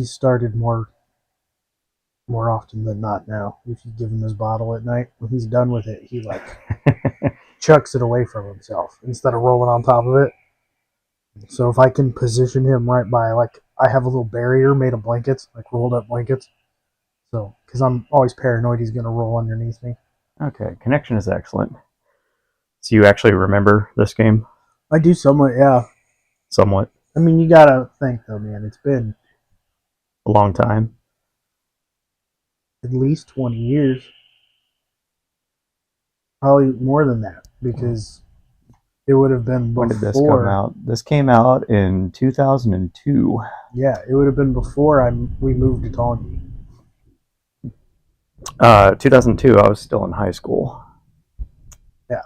He's started more often than not now. If you give him his bottle at night, when he's done with it, he like chucks it away from himself instead of rolling on top of it. So if I can position him right by, like, I have a little barrier made of blankets, like rolled up blankets. So, because I'm always paranoid he's going to roll underneath me. Okay, connection is excellent. So you actually remember this game? I do somewhat, yeah. Somewhat. I mean, you gotta think though, man. It's been a long time. At least 20 years. Probably more than that, because it would have been before. When did this come out? This came out in 2002. Yeah, it would have been before we moved to Tongi. 2002, I was still in high school. Yeah.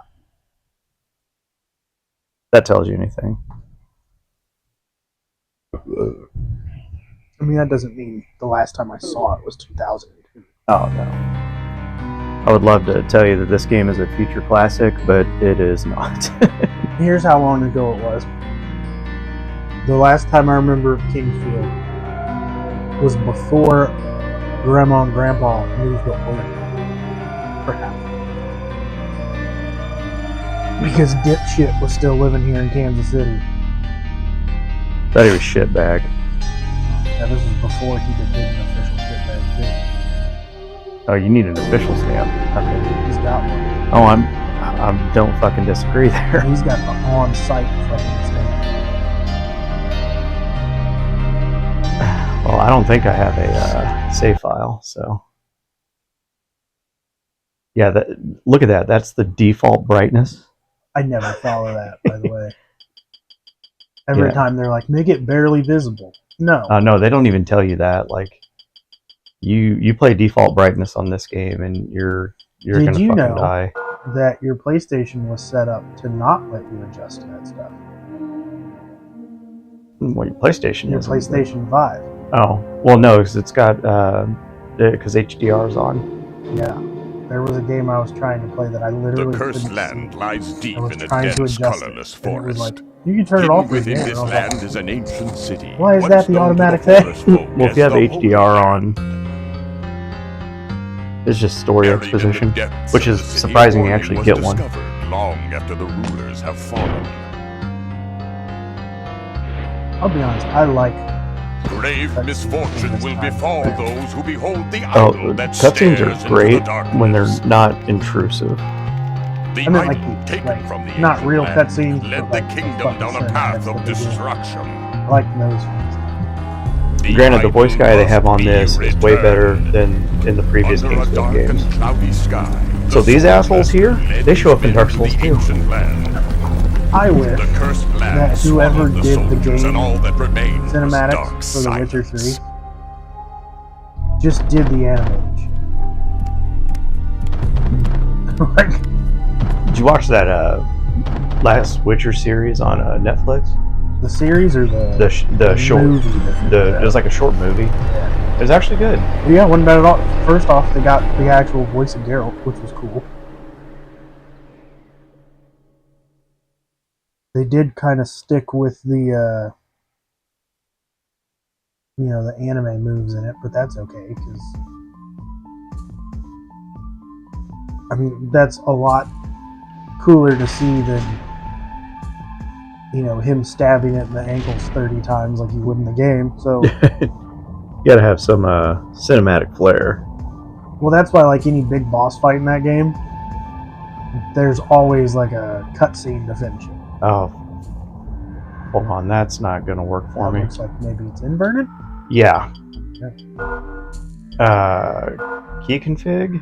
That tells you anything. I mean, that doesn't mean the last time I saw it was 2002. Oh, no. I would love to tell you that this game is a future classic, but it is not. Here's how long ago it was. The last time I remember Kingfield was before Grandma and Grandpa moved to Oregon. Perhaps. Because dipshit was still living here in Kansas City. Thought he was shitbag. Yeah, this was before he became an official shitbag too. Oh, you need an official stamp. Okay. He's got one. Oh, I don't fucking disagree there. He's got the on-site fucking stamp. Well, I don't think I have a save file, so. Yeah, look at that. That's the default brightness. I never follow that, by the way. Every time they're like, make it barely visible. No. No, they don't even tell you that. Like, you play default brightness on this game, and you're gonna fucking die. That your PlayStation was set up to not let you adjust that stuff? What, your PlayStation? Your PlayStation 5. Oh, well, no, because it's got because HDR's on. Yeah. There was a game I was trying to play that I literally The cursed land lies deep in a dense, colorless forest. Like, you can turn it off. Within this land is an ancient city. Why is that the automatic thing? Well, if you have HDR on, it's just story exposition, which is surprising you actually get one. Long after the rulers have fallen. I'll be honest, I like. Grave misfortune will befall those who behold the idol that cutscenes are great when they're not intrusive. The idol taken from the not real cutscenes led the kingdom down a path of destruction. I like those. Granted, the voice guy they have on this is way better than in the previous Kingsfield games. So these assholes here, they show up in Dark Souls too. I wish that whoever did the game cinematics for The Witcher 3 just did the animation. Did you watch that last Witcher series on Netflix? The series or the short movie? It was like a short movie. Yeah. It was actually good. Yeah, wasn't bad at all. First off, they got the actual voice of Geralt, which was cool. They did kind of stick with the, the anime moves in it, but that's okay, because, I mean, that's a lot cooler to see than, him stabbing it in the ankles 30 times like he would in the game, so... You gotta have some cinematic flair. Well, that's why, like, any big boss fight in that game, there's always, like, a cutscene to finish it. Oh, hold on, that's not gonna work for me. Looks like maybe it's inverted? Yeah. Okay. Key config?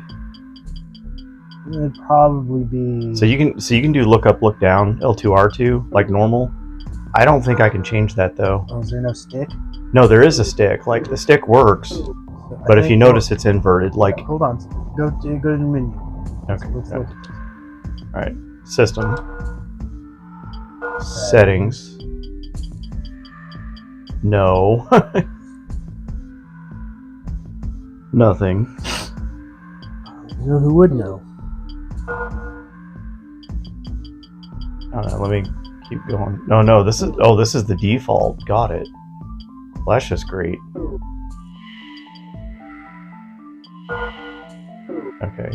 It'd probably be... So you can do look up, look down, L2, R2, like normal. I don't think I can change that though. Oh, is there no stick? No, there is a stick. Like, the stick works, but if you notice it's inverted, like... Hold on. Go to the menu. Okay. Let's look. Alright. System. Settings. No. Nothing. You know who would know? I don't know, let me keep going. No, this is the default. Got it. Well, that's just great. Okay.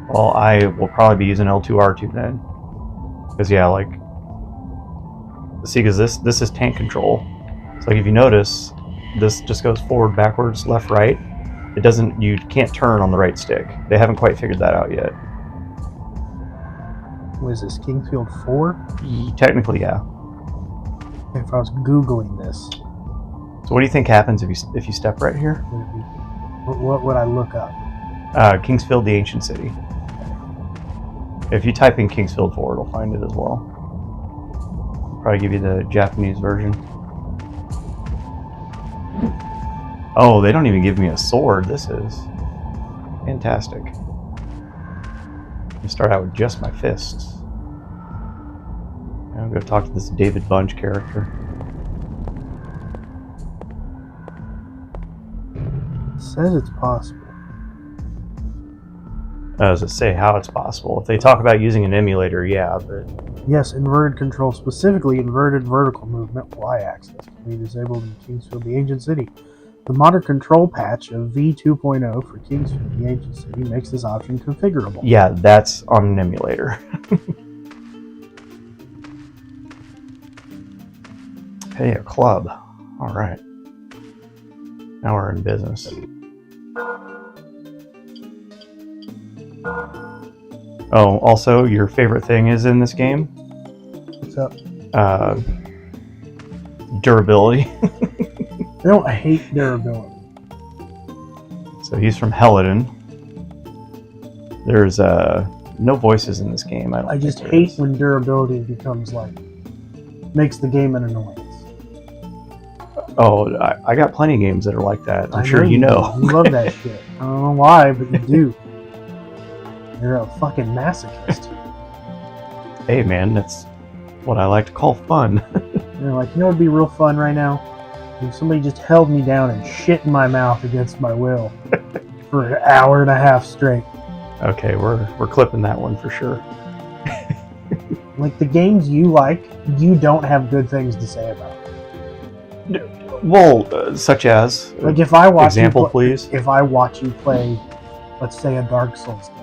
Well, I will probably be using L2R2 then. Because, yeah, like... See, because this is tank control. So, like, if you notice, this just goes forward, backwards, left, right. It doesn't... You can't turn on the right stick. They haven't quite figured that out yet. What is this, Kingsfield 4? Technically, yeah. If I was Googling this... So what do you think happens if you step right here? What would I look up? Kingsfield, the ancient city. If you type in Kingsfield 4, it'll find it as well. Probably give you the Japanese version. Oh, they don't even give me a sword. This is fantastic. I start out with just my fists. I'm going to talk to this David Bunch character. It says it's possible. Does it say how it's possible? If they talk about using an emulator, yeah, but... Yes, inverted control, specifically inverted vertical movement y-axis, can be disabled in Kingsfield, the ancient city. The modern control patch of V2.0 for Kingsfield, the ancient city, makes this option configurable. Yeah, that's on an emulator. Hey, a club. Alright. Now we're in business. Oh, also, your favorite thing is in this game? What's up? Durability. I don't hate durability. So he's from Chaddinton. There's no voices in this game. I just hate when durability becomes like makes the game an annoyance. Oh, I got plenty of games that are like that. I'm I sure you know. You love that shit. I don't know why, but you do. You're a fucking masochist. Hey man, that's what I like to call fun. You're like, you know what'd be real fun right now? If somebody just held me down and shit in my mouth against my will for an hour and a half straight. Okay, we're clipping that one for sure. Like the games you like, you don't have good things to say about. Well, such as Like if I watch example, please. If I watch you play, let's say a Dark Souls game,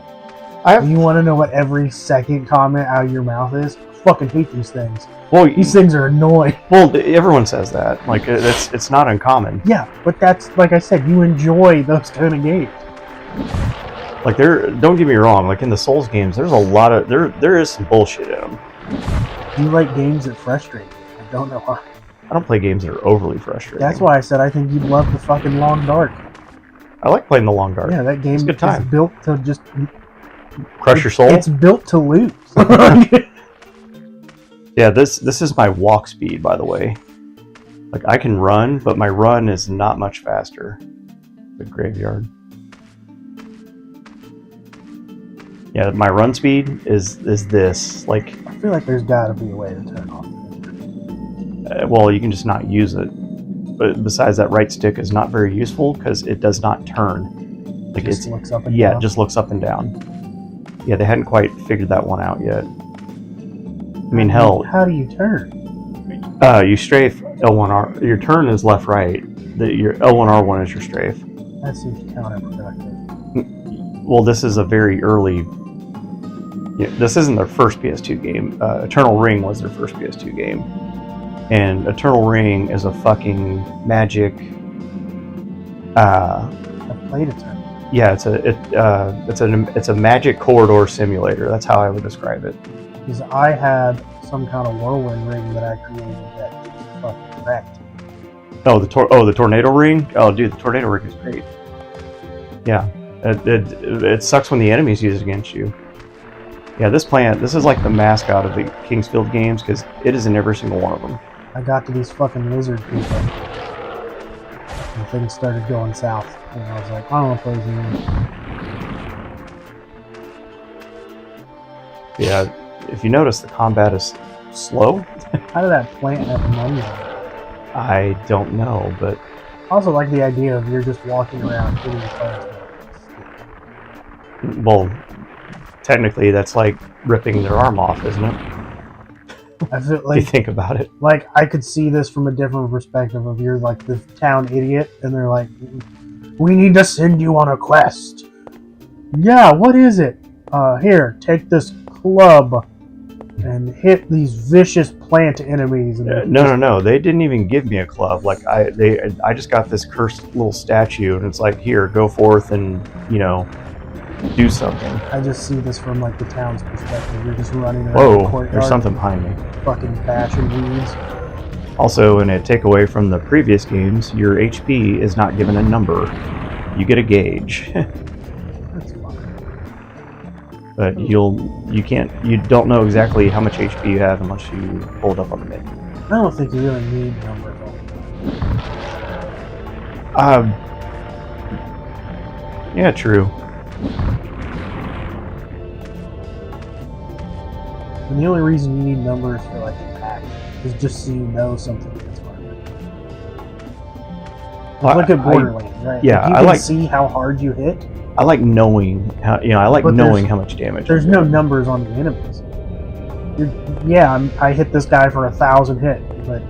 And you want to know what every second comment out of your mouth is? I fucking hate these things. Well, These things are annoying. Well, everyone says that. Like it's not uncommon. Yeah, but that's like I said, you enjoy those kind of games. Like don't get me wrong. Like in the Souls games, there's a lot of there is some bullshit in them. You like games that frustrate you. I don't know why. I don't play games that are overly frustrating. That's why I said I think you'd love the fucking Long Dark. I like playing the Long Dark. Yeah, that game It's a good time. is built to just Crush your soul. It's built to lose. Yeah, this is my walk speed, by the way. Like I can run, but my run is not much faster. The graveyard. Yeah, my run speed is this. Like, I feel like there's got to be a way to turn off. well, you can just not use it. But besides that, right stick is not very useful because it does not turn. Like Just looks up and yeah, down. it just looks up and down. Yeah, they hadn't quite figured that one out yet. I mean, hell, How do you turn? you strafe L1R. Your turn is left, right. Your L1R1 is your strafe. That seems counterproductive. Well, this is a very early. Yeah, this isn't their first PS2 game. Eternal Ring was their first PS2 game, and Eternal Ring is a fucking magic. I've played it. Yeah, it's a magic corridor simulator. That's how I would describe it. Because I had some kind of whirlwind ring that I created that just fucking wrecked. Oh, the tornado ring. Oh, dude, the tornado ring is great. Yeah, it sucks when the enemies use it against you. Yeah, this is like the mascot of the Kingsfield games because it is in every single one of them. I got to these fucking lizard people, and things started going south. And I was like, I don't want to play this anymore. Yeah, if you notice, the combat is slow. How did that plant have money on it? I don't know, but I also like the idea of you're just walking around hitting the plants. well, technically that's like ripping their arm off, isn't it? I feel If you like think about it. I could see this from a different perspective of you're like the town idiot, and they're like, We need to send you on a quest. Yeah, what is it? Here, take this club and hit these vicious plant enemies. And No. They didn't even give me a club. Like I just got this cursed little statue, and it's like, here, go forth and do something. I just see this from like the town's perspective. You're just running around the Whoa, courtyard. there's something behind me. Fucking bashing weeds. Also, in a takeaway from the previous games, your HP is not given a number. You get a gauge. That's fine. But you don't know exactly how much HP you have unless you pull it up on the menu. I don't think you really need numbers all the time. Yeah, true. And the only reason you need numbers for like a pack is just so you know something gets harder. Well, look at Borderlands, right? Yeah, you can see how hard you hit. I like knowing how knowing how much damage. There's no numbers on the enemies. I hit this guy for 1,000 hit, but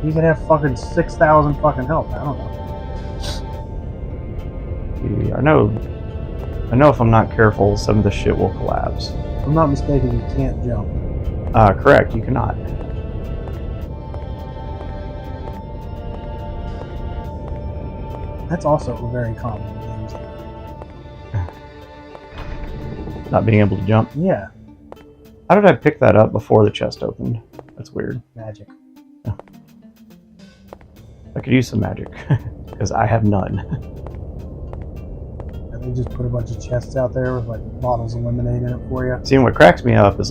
he could have fucking 6,000 fucking health. I don't know. I know if I'm not careful, some of the shit will collapse. If I'm not mistaken, you can't jump. Correct, you cannot. That's also very common in games. Not being able to jump. Yeah. How did I pick that up before the chest opened? That's weird. Magic. Oh. I could use some magic, because I have none. And they just put a bunch of chests out there with like bottles of lemonade in it for you. See, what cracks me up is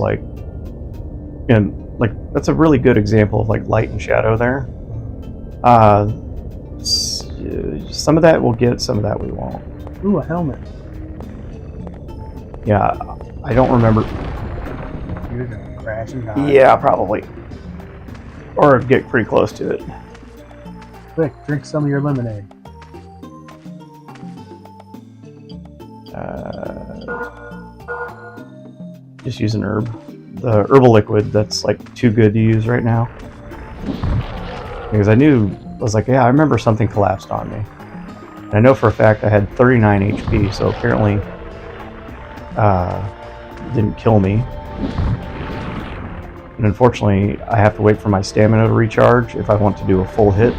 that's a really good example of like light and shadow there. Some of that we'll get, some of that we won't. Ooh, a helmet. Yeah, I don't remember. You're gonna crash and die. Yeah, probably. Or get pretty close to it. Quick, drink some of your lemonade. Just use an herb. The herbal liquid that's like too good to use right now. Because I remember something collapsed on me. And I know for a fact I had 39 HP, so apparently it didn't kill me. And unfortunately, I have to wait for my stamina to recharge if I want to do a full hit.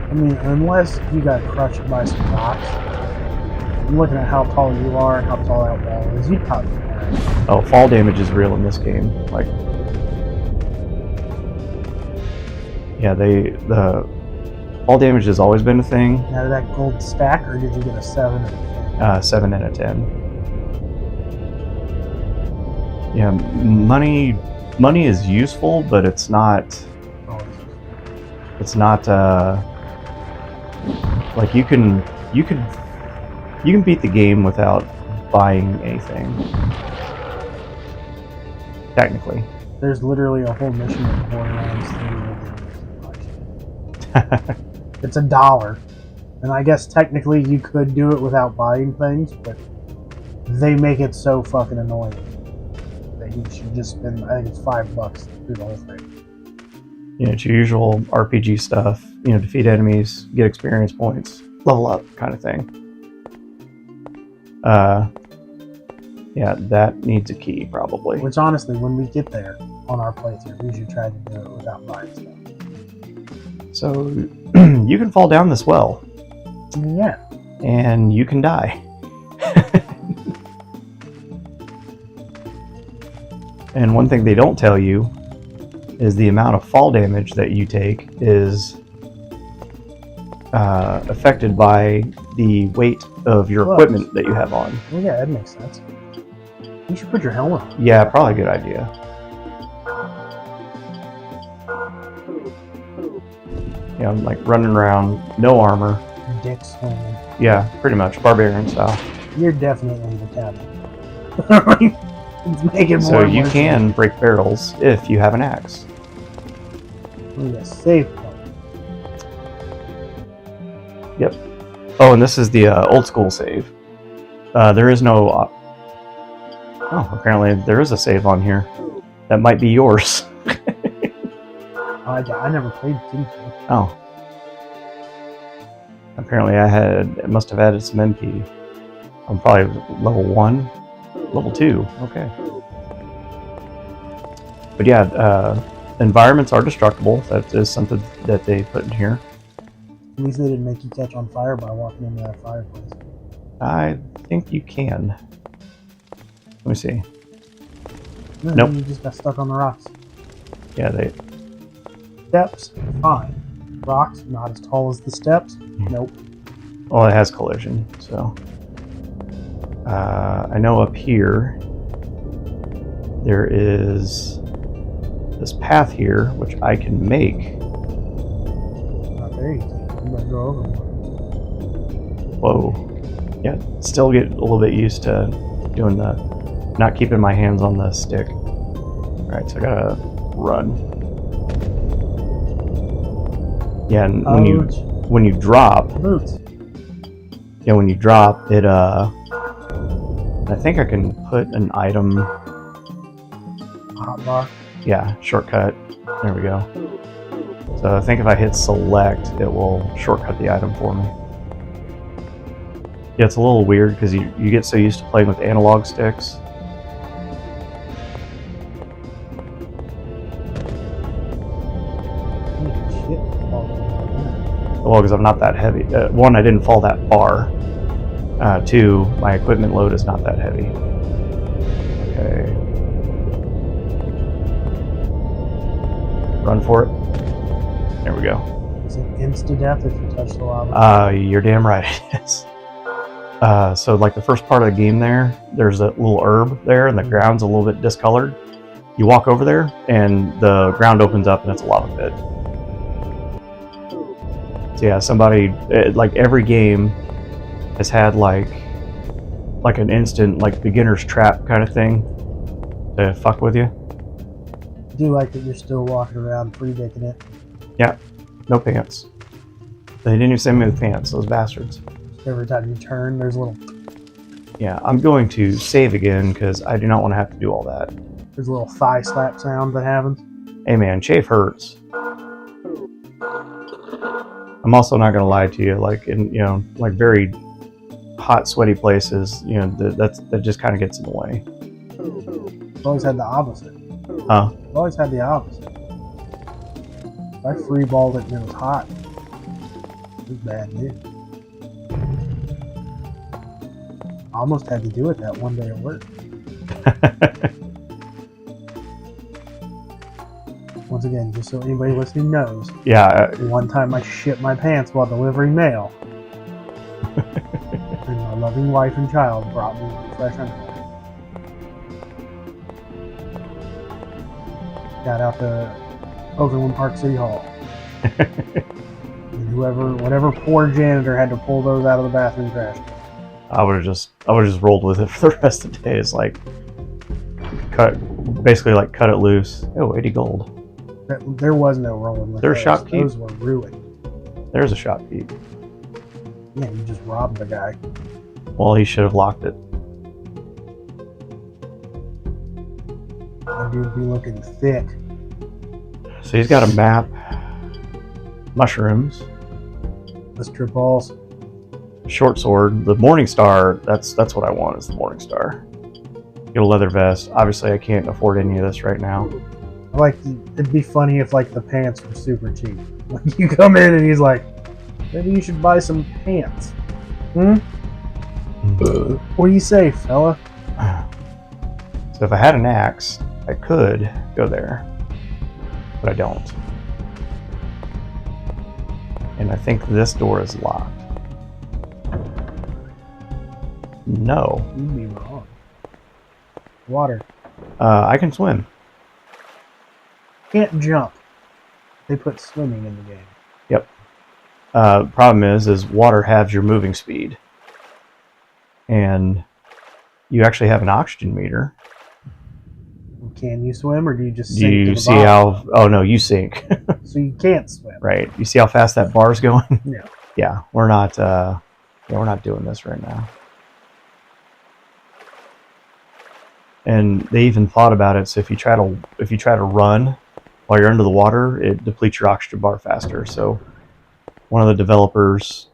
I mean, unless you got crushed by some rocks, I'm looking at how tall you are and how tall that wall is, you'd probably die. Oh, fall damage is real in this game. Like, yeah, the fall damage has always been a thing. Now, did that gold stack, or did you get a 7 and a 10? 7 and a 10. Yeah, money is useful, but it's not. It's not like you can beat the game without buying anything. Technically. There's literally a whole mission in Borderlands 3. It's $1. And I guess technically you could do it without buying things, but they make it so fucking annoying that you should just spend, I think it's $5 through the whole thing. It's your usual RPG stuff. Defeat enemies, get experience points, level up kind of thing. Yeah, that needs a key, probably. Which honestly, when we get there on our playthrough, we should try to do it without buying stuff. So, you can fall down this well. Yeah. And you can die. And one thing they don't tell you is the amount of fall damage that you take is affected by the weight of your equipment that you have on. Well, yeah, that makes sense. You should put your helmet on. Yeah, probably a good idea. Yeah, I'm like running around, no armor. Dick swinging. Yeah, pretty much, barbarian style. You're definitely the captain. It's making more. So you can break barrels if you have an axe. Ooh, a save point. Yep. Oh, and this is the old school save. There is no... oh, apparently there is a save on here. That might be yours. I never played Team. Oh. Apparently I must have added some MP. I'm probably level 1, level 2, okay. But yeah, environments are destructible. That is something that they put in here. At least they didn't make you catch on fire by walking into that fireplace. I think you can. Let me see. No, Nope. you just got stuck on the rocks. Yeah, they... Steps, fine. Rocks, not as tall as the steps. Nope. Well, it has collision, so... I know up here there is this path here, which I can make. Not there you can. You might go over one. Whoa. Yeah, still get a little bit used to doing the... not keeping my hands on the stick. Alright, so I gotta run. Yeah, and when you drop... Boots. Yeah, when you drop, it, I think I can put an item... Hot bar. Yeah, shortcut. There we go. So I think if I hit select, it will shortcut the item for me. Yeah, it's a little weird because you get so used to playing with analog sticks. Well, because I'm not that heavy. One, I didn't fall that far. Two, my equipment load is not that heavy. Okay. Run for it. There we go. Is it insta-death if you touch the lava? You're damn right it is. So like the first part of the game there's a little herb there and the ground's a little bit discolored. You walk over there and the ground opens up and it's a lava pit. So yeah, like every game has had like an instant like beginner's trap kind of thing to fuck with you. I do like that you're still walking around pre-dicking it. Yeah, no pants. They didn't even send me with pants, those bastards. Every time you turn, there's a little... Yeah, I'm going to save again because I do not want to have to do all that. There's a little thigh slap sound that happens. Hey man, chafe hurts. I'm also not going to lie to you, like in, like very hot, sweaty places, that just kind of gets in the way. I've always had the opposite. Huh? I've always had the opposite. If I free-balled it and it was hot, it was bad news. I almost had to do it that one day at work. Once again, just so anybody listening knows, Yeah. one time I shit my pants while delivering mail. And my loving wife and child brought me fresh underwear. Got out to Overland Park City Hall. And whatever poor janitor had to pull those out of the bathroom trash. I would have just rolled with it for the rest of the day. It's like cut it loose. Oh, 80 gold. There was no rolling with There's those. shopkeep. Those were ruined. There's a shopkeep. Yeah, you just robbed the guy. Well, he should have locked it. That dude be looking thick. So he's got a map. Mushrooms. Let's trip balls. Short sword. The Morning Star. That's what I want. Is the Morning Star. Get a leather vest. Obviously, I can't afford any of this right now. It'd be funny if like the pants were super cheap. Like you come in and he's like, maybe you should buy some pants. What do you say, fella? So if I had an axe, I could go there, but I don't. And I think this door is locked. No. You'd be wrong. Water. I can swim. Can't jump. They put swimming in the game. Yep. Problem is water halves your moving speed. And you actually have an oxygen meter. Can you swim, or do you just Do sink to you the see bottom? how... Oh, no, you sink. So you can't swim. Right. You see how fast that bar's going? Yeah. Yeah, we're not doing this right now. And they even thought about it, so if you try to run while you're under the water, it depletes your oxygen bar faster. So one of the developers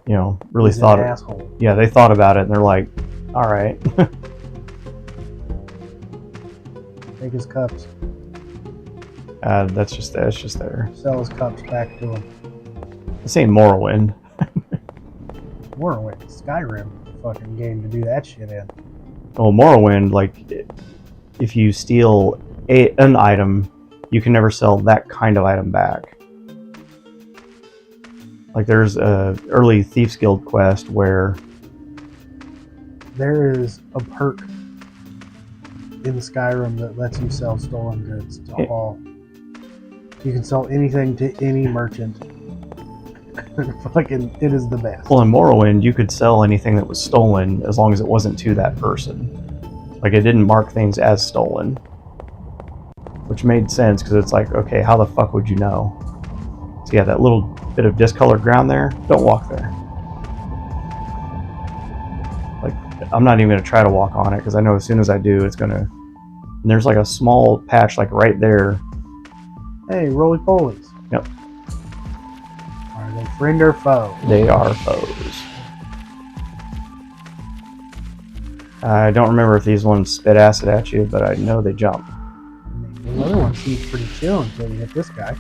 you know, really He's thought an it. asshole. Yeah, they thought about it and they're like, all right. Take his cups. That's just there. Sell his cups back to him. This ain't Morrowind. Morrowind, Skyrim, fucking game to do that shit in. Well, Morrowind, like, if you steal an item, you can never sell that kind of item back. Like, there's a early Thieves Guild quest where there is a perk in Skyrim that lets you sell stolen goods to all. You can sell anything to any merchant. Fucking, it is the best. well, in Morrowind, you could sell anything that was stolen as long as it wasn't to that person. Like, it didn't mark things as stolen. Which made sense, because it's like, okay, how the fuck would you know? So yeah, that little bit of discolored ground there, don't walk there. Like, I'm not even going to try to walk on it, because I know as soon as I do, it's going to... And there's like a small patch, like right there. Hey, roly-polies. Yep. Are they friend or foe? They are foes. I don't remember if these ones spit acid at you, but I know they jump. I mean, the other one seems pretty chill until you hit this guy.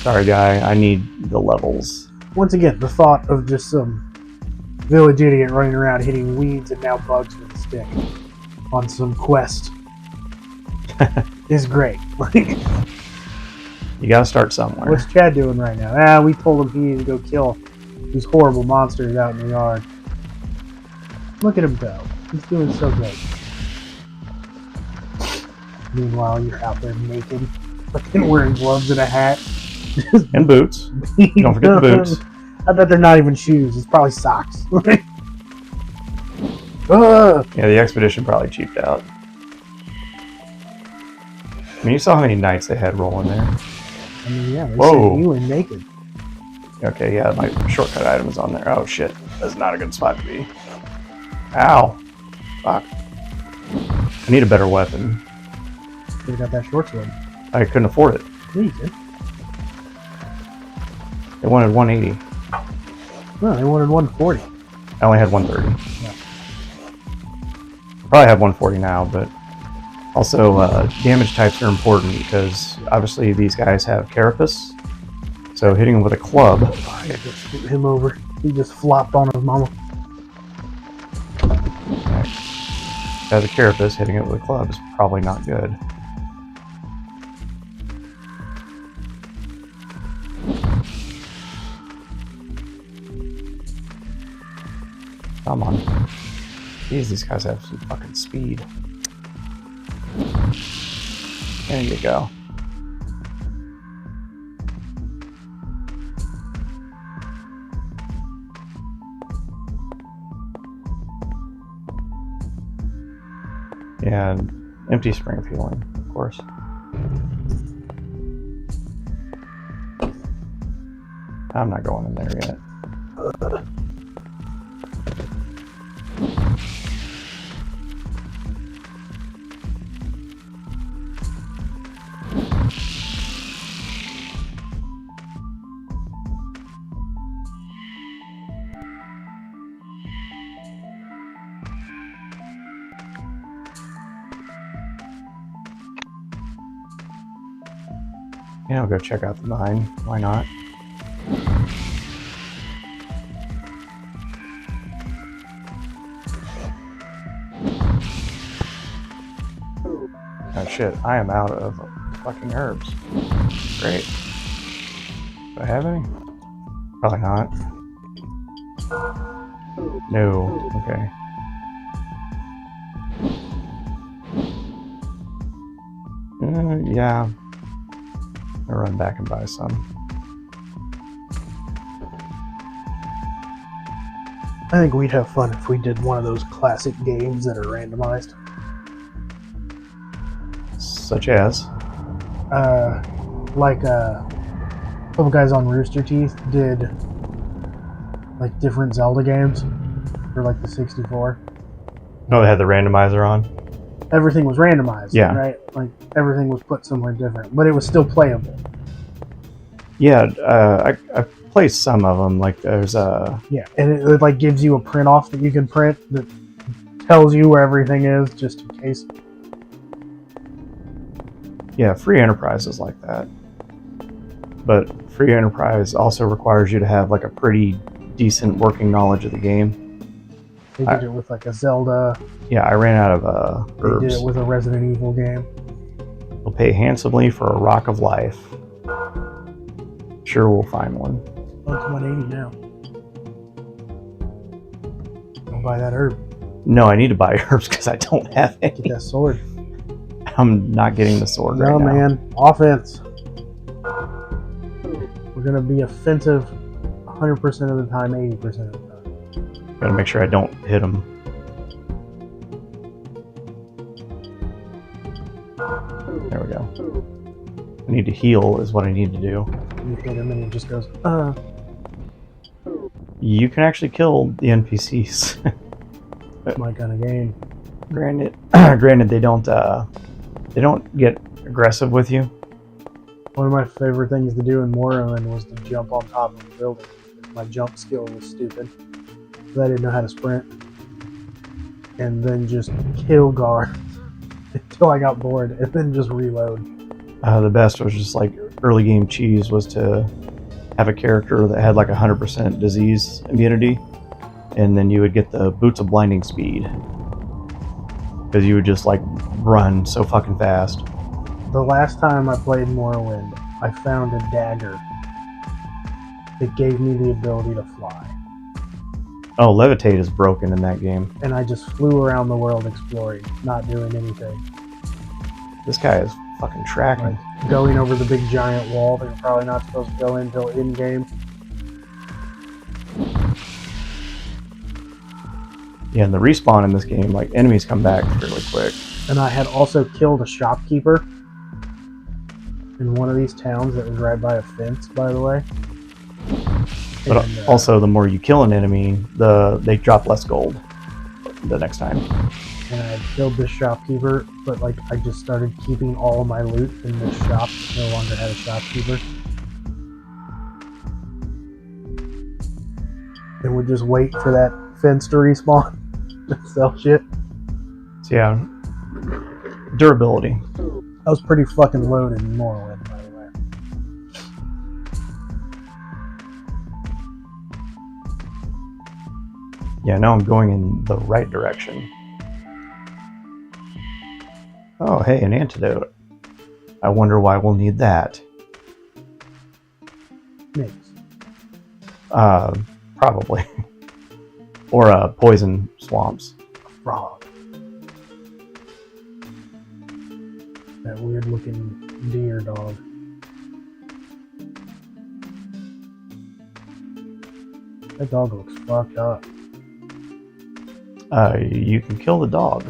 Sorry, guy, I need the levels. Once again, the thought of just some village idiot running around hitting weeds and now bugs with a stick on some quest is great. Like, You gotta start somewhere. what's Chad doing right now? We told him he needed to go kill these horrible monsters out in the yard. Look at him go. He's doing so great. Meanwhile, you're out there naked, fucking wearing gloves and a hat. And boots. Don't forget the boots. I bet they're not even shoes. It's probably socks. Yeah, the expedition probably cheaped out. I mean, you saw how many knights they had rolling there. I mean, yeah, they Whoa. said you were naked. Okay, yeah, my shortcut item is on there. Oh shit, that's not a good spot to be. Ow. Fuck. I need a better weapon. You got that short sword. I couldn't afford it. Yeah, you did. They wanted 180. No, they wanted 140. I only had 130. Yeah. Probably have 140 now, but also damage types are important because obviously these guys have carapace. So hitting them with a club. I gotta just scoot him over. He just flopped on his mama. As a carapace, hitting it with a club is probably not good. Come on. Jeez, these guys have some fucking speed. There you go. Yeah, and empty spring of healing, of course. I'm not going in there yet. Yeah, I'll go check out the mine. Why not? Oh shit, I am out of fucking herbs. Great. Do I have any? Probably not. No, okay. Yeah. I'll run back and buy some. I think we'd have fun if we did one of those classic games that are randomized. Such as? Like a couple guys on Rooster Teeth did like different Zelda games for like the 64. No, they had the randomizer on. Everything was randomized, Yeah. right? Like everything was put somewhere different, but it was still playable. Yeah, I placed some of them. Like there's Yeah, and it like gives you a print off that you can print that tells you where everything is, just in case. yeah, free enterprise is like that. But free enterprise also requires you to have like a pretty decent working knowledge of the game. They did it with like a Zelda. Yeah, I ran out of They did herbs. it with a Resident Evil game. We'll pay handsomely for a rock of life. Sure, we'll find one. Oh, it's 180 now. Don't buy that herb. No, I need to buy herbs because I don't have Get any. that sword. I'm not getting the sword No, right now. man. Offense. We're going to be offensive 100% of the time, 80% of the time. Gotta make sure I don't hit him. There we go. I need to heal is what I need to do. You hit him and he just goes, You can actually kill the NPCs. It's my kind of game. Granted, they don't get aggressive with you. One of my favorite things to do in Morrowind was to jump on top of a building. My jump skill was stupid. I didn't know how to sprint. And then just kill guards until I got bored, and then just reload. The best was just like early game cheese was to have a character that had like 100% disease immunity, and then you would get the boots of blinding speed because you would just like run so fucking fast. The last time I played Morrowind, I found a dagger that gave me the ability to fly. Oh, levitate is broken in that game. And I just flew around the world exploring, not doing anything. This guy is fucking tracking. Like going over the big giant wall that you're probably not supposed to go until in-game. Yeah, and the respawn in this game, like enemies come back fairly quick. And I had also killed a shopkeeper in one of these towns that was right by a fence, by the way. But And, also, the more you kill an enemy, they drop less gold the next time. and I had killed this shopkeeper, but like I just started keeping all of my loot in this shop. No longer had a shopkeeper. And would just wait for that fence to respawn and sell shit. So yeah, durability. I was pretty fucking loaded in Morrowind, by the way. Yeah, now I'm going in the right direction. Oh, hey, an antidote. I wonder why we'll need that. Mix. Probably. Or poison swamps. Frog. That weird looking deer dog. That dog looks fucked up. You can kill the dog.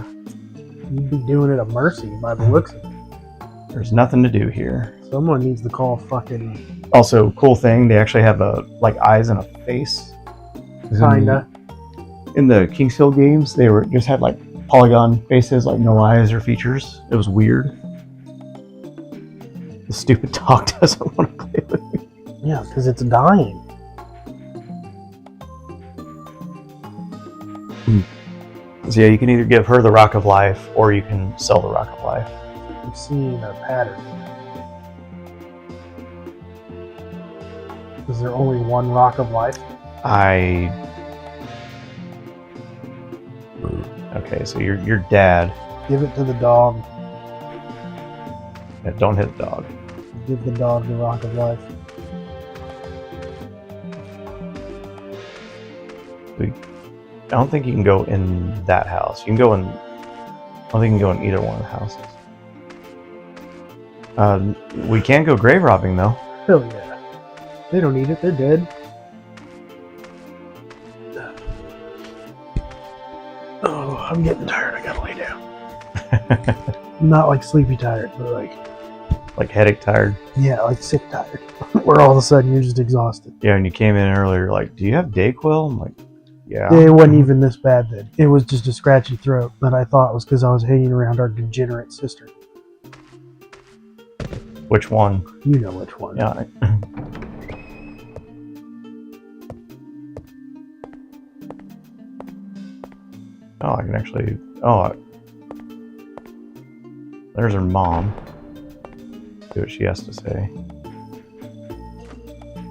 You'd be doing it a mercy by the looks of it. There's nothing to do here. Someone needs to call fucking Also, cool thing, they actually have like eyes and a face. kinda. In the King's Hill games, they just had like polygon faces, like no eyes or features. It was weird. The stupid dog doesn't want to play with me. Yeah, because it's dying. So yeah, you can either give her the Rock of Life, or you can sell the Rock of Life. I'm seeing a pattern. Is there only one rock of life? Okay, so your dad. Give it to the dog. Yeah, don't hit the dog. Give the dog the rock of life. I don't think you can go in that house. You can go in. I don't think you can go in either one of the houses. We can go grave robbing though. Hell yeah. They don't need it, they're dead. Oh, I'm getting tired, I gotta lay down. Not like sleepy tired, but Like headache tired. yeah, like sick tired. Where all of a sudden you're just exhausted. Yeah, and you came in earlier. Like, do you have Dayquil? I'm like, yeah. It wasn't even this bad then. It was just a scratchy throat that I thought was because I was hanging around our degenerate sister. Which one? You know which one. Yeah. Oh, I can actually... Oh, there's her mom. See what she has to say.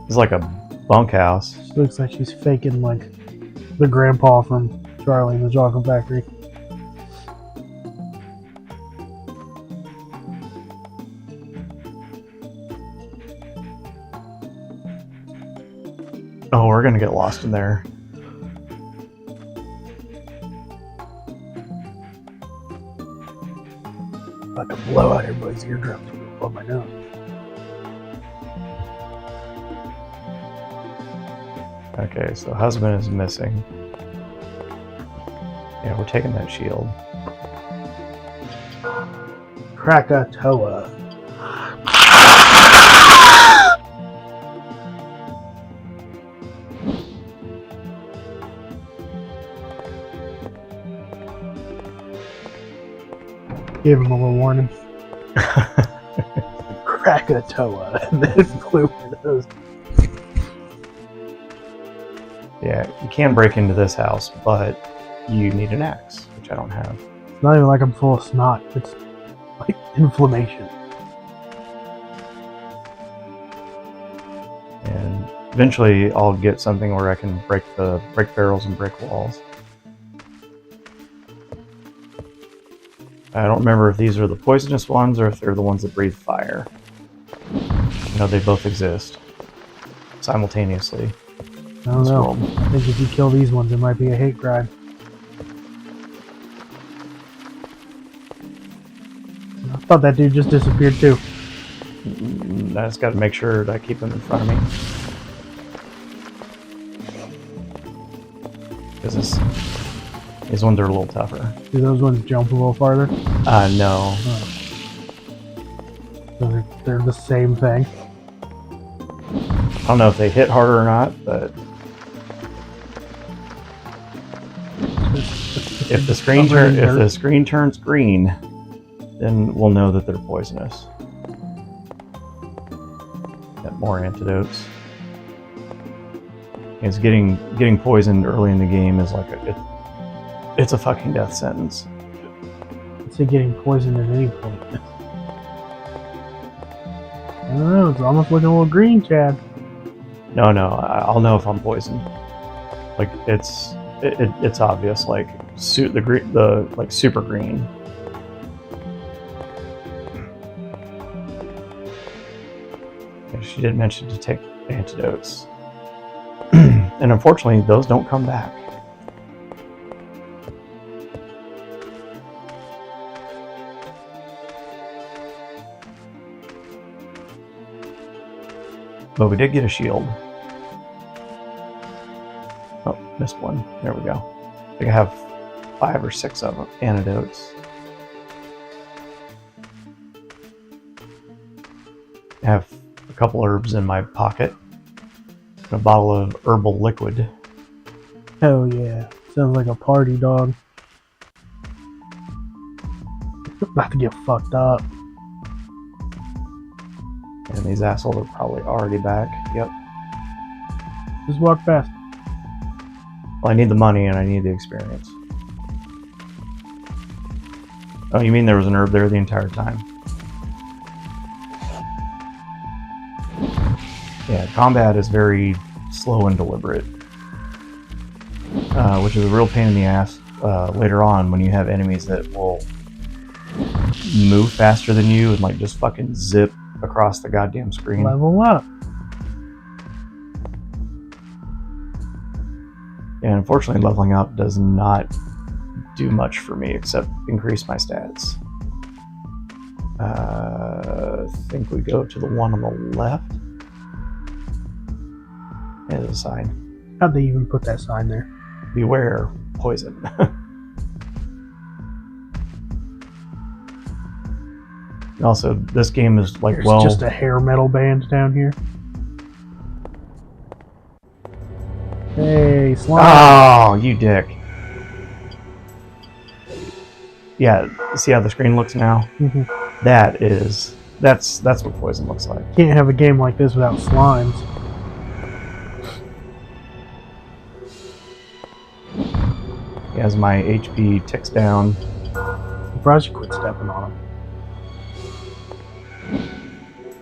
It's like a bunkhouse. She looks like she's faking like the grandpa from Charlie and the Chocolate Factory. Oh, we're gonna get lost in there. About to blow out everybody's eardrums on my nose. Okay, so husband is missing. Yeah, we're taking that shield. Krakatoa. Gave him a little warning. Krakatoa, and then blew my nose. Yeah, you can break into this house, but you need an axe, which I don't have. It's not even like I'm full of snot. It's like inflammation. And eventually I'll get something where I can break barrels and break walls. I don't remember if these are the poisonous ones or if they're the ones that breathe fire. You know, they both exist simultaneously. I don't know. I think if you kill these ones, it might be a hate crime. I thought that dude just disappeared too. I just got to make sure that I keep them in front of me. Because these ones are a little tougher. Do those ones jump a little farther? No. Oh. So they're the same thing. I don't know if they hit harder or not, but if the screen turns green, then we'll know that they're poisonous. Got more antidotes. It's getting poisoned early in the game is like it's a fucking death sentence. It's getting poisoned at any point. I don't know. It's almost looking a little green, Chad. No, I'll know if I'm poisoned. Like it's obvious. Like the super green. She did mention to take antidotes, and unfortunately, those don't come back. But we did get a shield. Oh, missed one. There we go. I think I have 5 or 6 of them. Antidotes. I have a couple herbs in my pocket. And a bottle of herbal liquid. Hell yeah. Sounds like a party, dog. About to get fucked up. And these assholes are probably already back. Yep. Just walk past. Well, I need the money and I need the experience. Oh, you mean there was an herb there the entire time? Yeah, combat is very slow and deliberate. Which is a real pain in the ass later on when you have enemies that will move faster than you and like just fucking zip across the goddamn screen. Level up. And unfortunately, leveling up does not do much for me except increase my stats. I think we go to the one on the left. There's a sign. How'd they even put that sign there? Beware poison. Also, this game is like, There's just a hair metal band down here. Hey, slime. Oh, you dick. Yeah, see how the screen looks now? Mm-hmm. That's what poison looks like. Can't have a game like this without slimes. As my HP ticks down. You probably should quit stepping on them.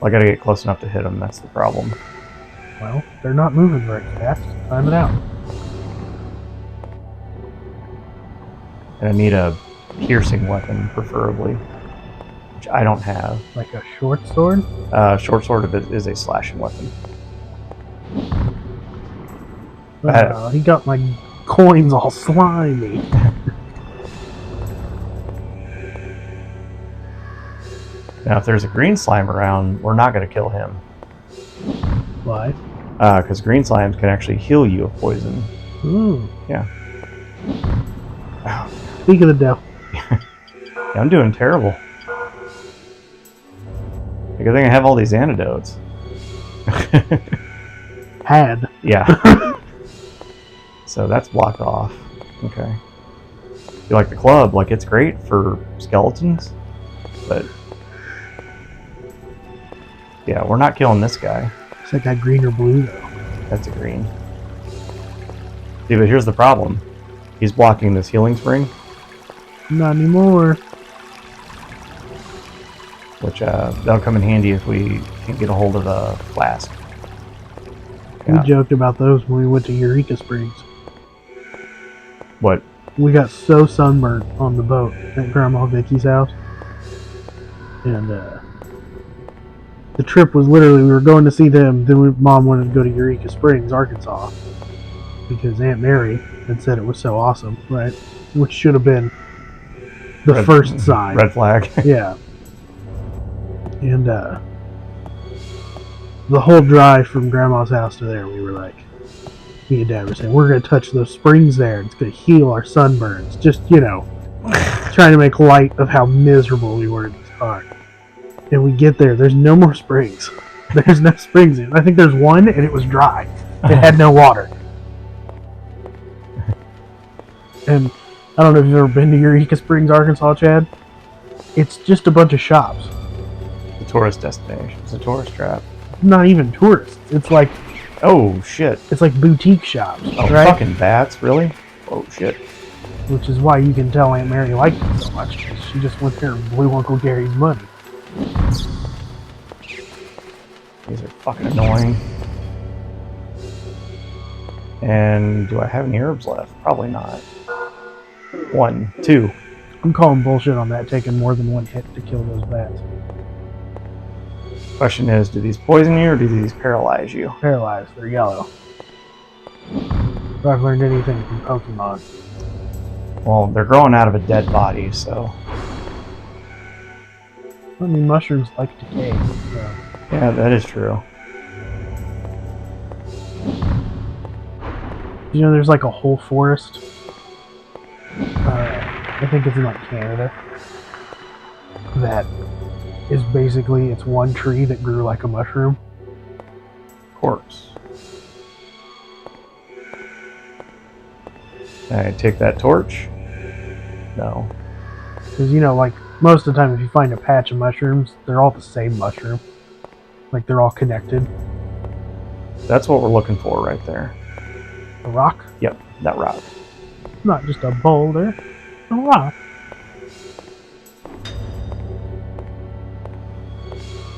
I gotta get close enough to hit them, that's the problem. Well, they're not moving very fast. Time it out. And I need a piercing weapon, preferably. Which I don't have. Like a short sword? Short sword is a slashing weapon. He got my coins all slimy. Now, if there's a green slime around, we're not going to kill him. Why? Because green slimes can actually heal you of poison. Ooh. Yeah. Speak of the devil. Yeah, I'm doing terrible. Good thing I have all these antidotes. Had. Yeah. So that's blocked off. Okay. You like the club? Like, it's great for skeletons, but yeah, we're not killing this guy. Is that guy green or blue though? That's a green. See, but here's the problem. He's blocking this healing spring. Not anymore. Which that'll come in handy if we can get a hold of a flask. We Yeah. joked about those when we went to Eureka Springs. What? We got so sunburnt on the boat at Grandma Vicky's house. And the trip was literally, we were going to see them, then Mom wanted to go to Eureka Springs, Arkansas. Because Aunt Mary had said it was so awesome, right? Which should have been the first sign. Red flag. Yeah. And the whole drive from Grandma's house to there, we were like, me and Dad were saying, we're going to touch those springs there. It's going to heal our sunburns. Just, trying to make light of how miserable we were in this car. And we get there, there's no more springs. There's no springs in. I think there's one, and it was dry. It had no water. And I don't know if you've ever been to Eureka Springs, Arkansas, Chad. It's just a bunch of shops. The tourist destination. It's a tourist trap. Not even tourists. It's like Oh, shit. It's like boutique shops, Oh, right? fucking bats, really? Oh, shit. Which is why you can tell Aunt Mary liked it so much. She just went there and blew Uncle Gary's money. These are fucking annoying. And do I have any herbs left? Probably not. 1, 2. I'm calling bullshit on that taking more than one hit to kill those bats. Question is, do these poison you or do these paralyze you? Paralyzed, they're yellow. If I've learned anything from Pokemon. Well, they're growing out of a dead body, so... I mean, mushrooms like decay, so. Yeah, that is true. You know, there's like a whole forest. I think it's in like Canada. That is basically, it's one tree that grew like a mushroom. Corpse. I take that torch? No. Because, you know, like, most of the time if you find a patch of mushrooms, they're all the same mushroom. Like, they're all connected. That's what we're looking for right there. A rock? Yep, that rock. Not just a boulder. A rock.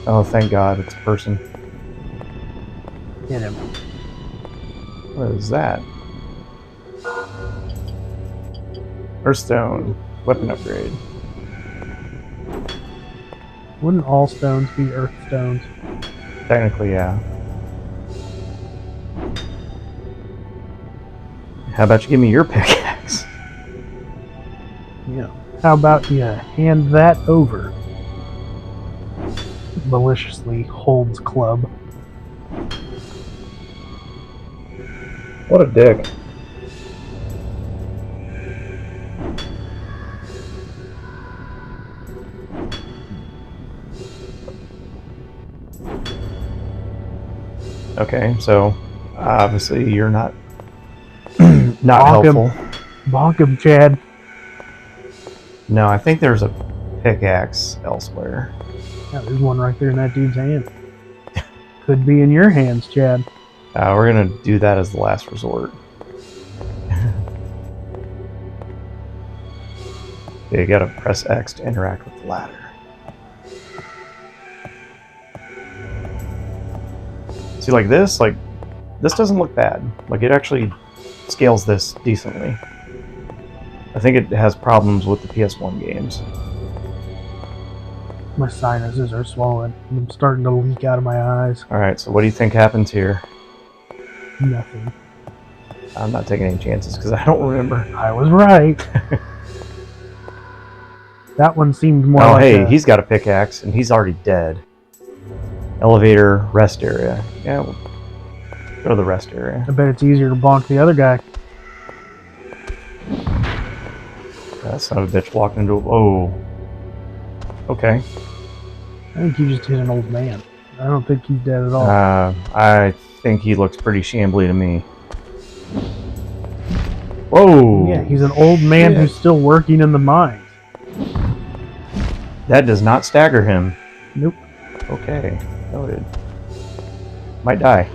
Oh, thank God, it's a person. Hit him. What is that? Earthstone. Weapon upgrade. Wouldn't all stones be earth stones? Technically, yeah. How about you give me your pickaxe? Yeah. How about you hand that over? Maliciously holds club. What a dick. Okay, so obviously you're not not Bonk him. helpful. Bonk him, Chad. No, I think there's a pickaxe elsewhere. Yeah, there's one right there in that dude's hand. Could be in your hands, Chad. We're gonna do that as the last resort. You gotta press X to interact with the ladder. See, like this doesn't look bad. Like, it actually scales this decently. I think it has problems with the PS1 games. My sinuses are swollen. I'm starting to leak out of my eyes. Alright, so what do you think happens here? Nothing. I'm not taking any chances because I don't remember. I was right. That one seemed more Oh, like hey, he's got a pickaxe and he's already dead. Elevator, rest area. Yeah, we'll go to the rest area. I bet it's easier to bonk the other guy. That son of a bitch walked into a... Oh. Okay. I think you just hit an old man. I don't think he's dead at all. I think he looks pretty shambly to me. Whoa! Yeah, he's an old man who's still working in the mines. That does not stagger him. Nope. Okay, noted. Might die.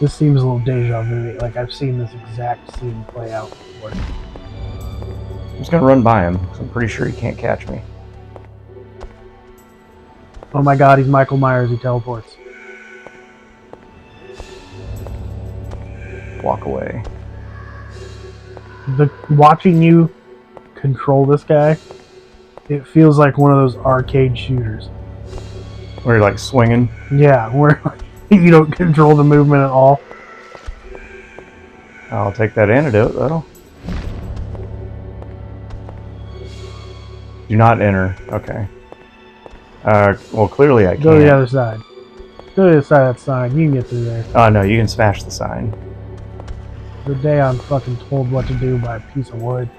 This seems a little deja vu. Like I've seen this exact scene play out before. I'm just gonna run by him, because I'm pretty sure he can't catch me. Oh my god, he's Michael Myers, he teleports. Walk away. Watching you control this guy, it feels like one of those arcade shooters. Where you're like swinging. Yeah, where you don't control the movement at all. I'll take that antidote, though. Do not enter. Okay. Well, clearly I can't. Go to the other side. Go to the other side of that sign. You can get through there. Oh, no, you can smash the sign. The day I'm fucking told what to do by a piece of wood.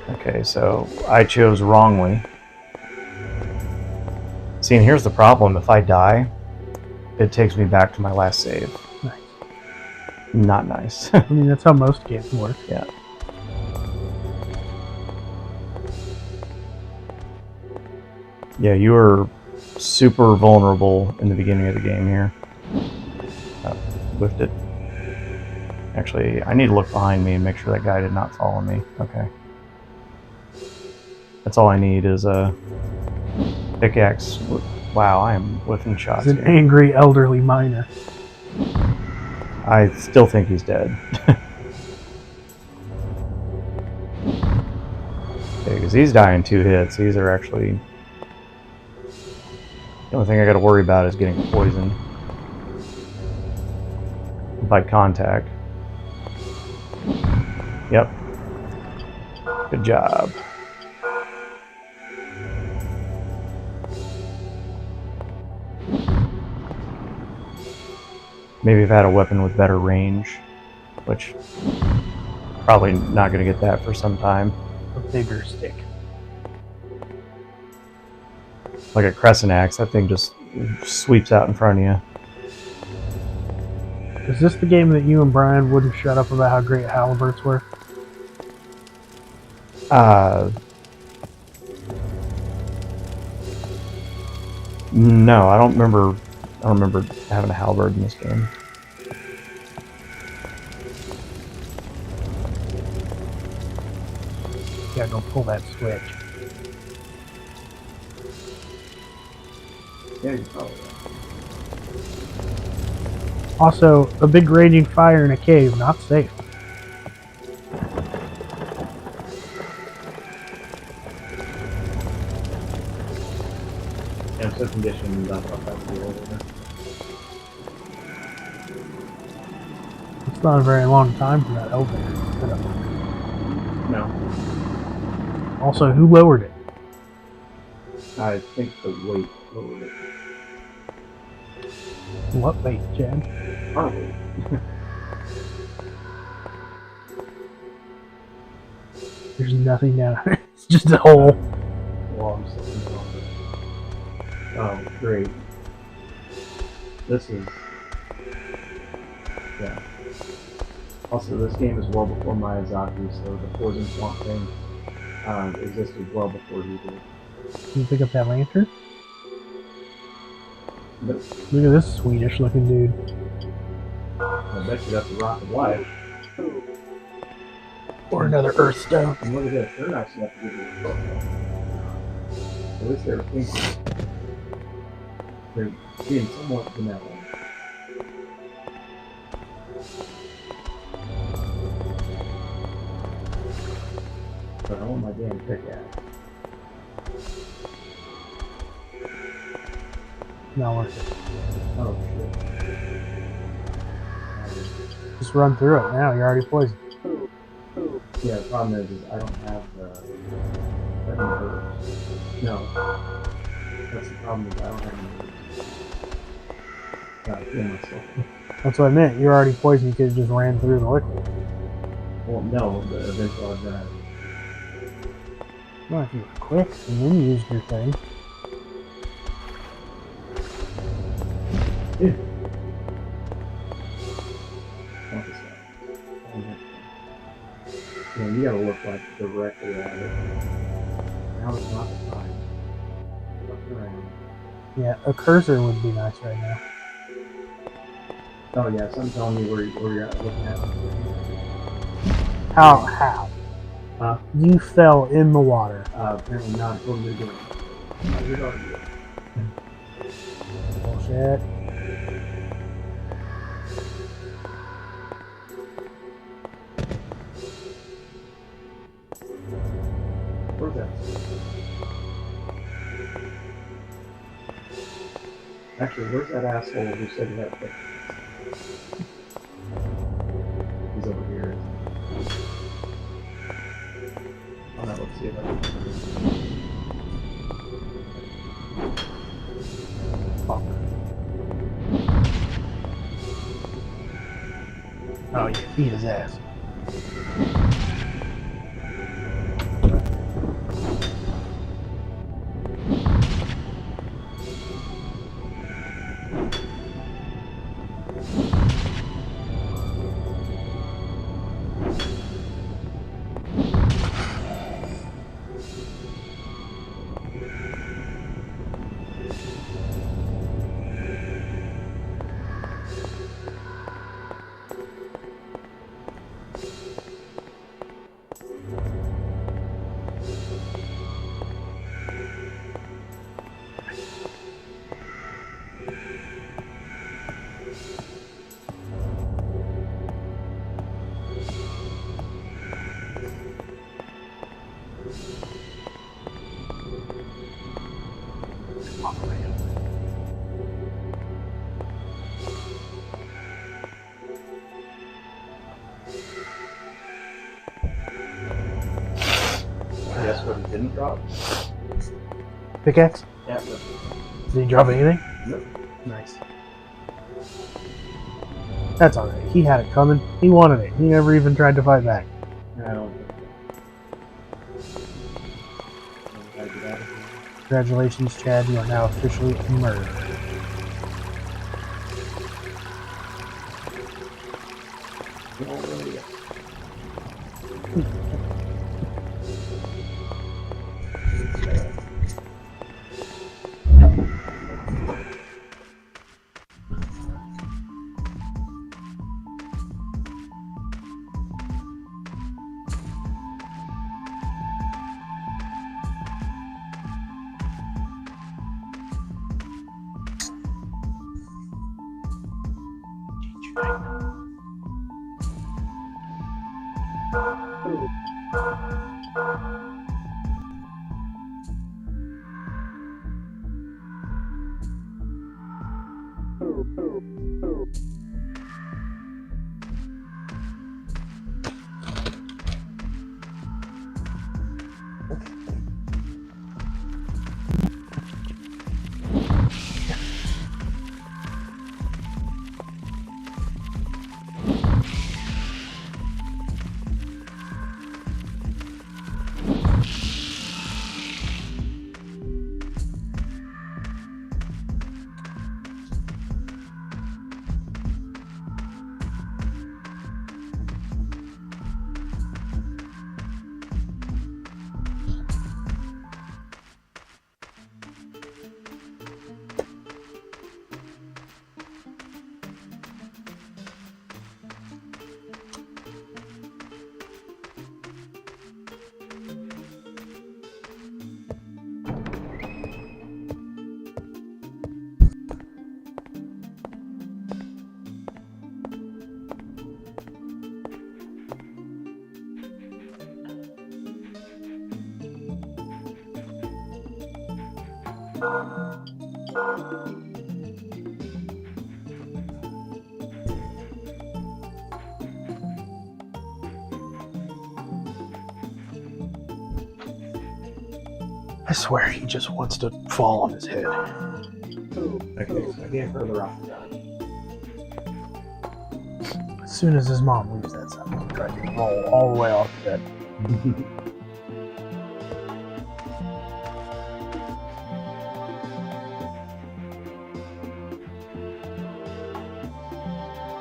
Okay, so I chose wrongly. See, and here's the problem. If I die, it takes me back to my last save. Nice. Not nice. I mean, that's how most games work. Yeah. Yeah, you were super vulnerable in the beginning of the game here. Lift it. Actually, I need to look behind me and make sure that guy did not follow me. Okay. That's all I need is a pickaxe. Wow, I am whiffing shots He's an here. angry elderly miner. I still think he's dead. Okay, because he's dying 2 hits. These are actually... The only thing I gotta worry about is getting poisoned by contact. Yep. Good job. Maybe if I had a weapon with better range, which probably not gonna get that for some time. A bigger stick. Like a crescent axe, that thing just sweeps out in front of you. Is this the game that you and Brian wouldn't shut up about how great haliberts were? No, I don't remember having a halberd in this game. Yeah, go pull that switch. Yeah, you probably will. Also, a big raging fire in a cave, not safe. Yeah, I'm so conditioned that that's the old one. It's not a very long time for that elevator to sit up. No. Also, who lowered it? I think the weight lowered it. What weight, Chad? Probably. There's nothing down there. It's just a hole. Well, I'm slipping off it. Oh, great. This is... Yeah. Also, this game is well before Miyazaki, so the poison swamp thing existed well before he did. Can you pick up that lantern? But Look at this Swedish looking dude. I bet you that's a rock of life. Or another earth stone. And look at this, they're nice enough to give you a book. At least they're thinking. They're being somewhat benevolent. But I want my damn pickaxe. Not worth it. Oh shit. Just run through it now. You're already poisoned. Yeah, the problem is I don't have the herbs. No. That's the problem is I don't have any herbs. Gotta kill myself. That's what I meant. You're already poisoned. You could have just ran through the liquid. Well, no, but eventually I'll die. Well, if you were quick and then you used your thing. Yeah. Want this out. Yeah, you gotta look like directly at it. Now is not the time. Look around. Yeah, a cursor would be nice right now. Oh yeah, so I'm telling you where you're looking at. How? Huh? You fell in the water. Apparently not according to the game. You're already good. Bullshit. Where's that? Actually, where's that asshole who said he had a pick? He's over here. Oh no, let's see if I can. Fuck. Oh yeah, beat his ass. Guess what he didn't drop? Pickaxe? Yeah, Did he drop anything? Nope. Nice. That's alright. He had it coming. He wanted it. He never even tried to fight back. I don't think so. Gotta get out of here. Congratulations, Chad. You are now officially a murderer. Oh, really? I swear he just wants to fall on his head. Okay, so I gave her the rock shot. As soon as his mom leaves that side, he tried to roll all the way off the bed.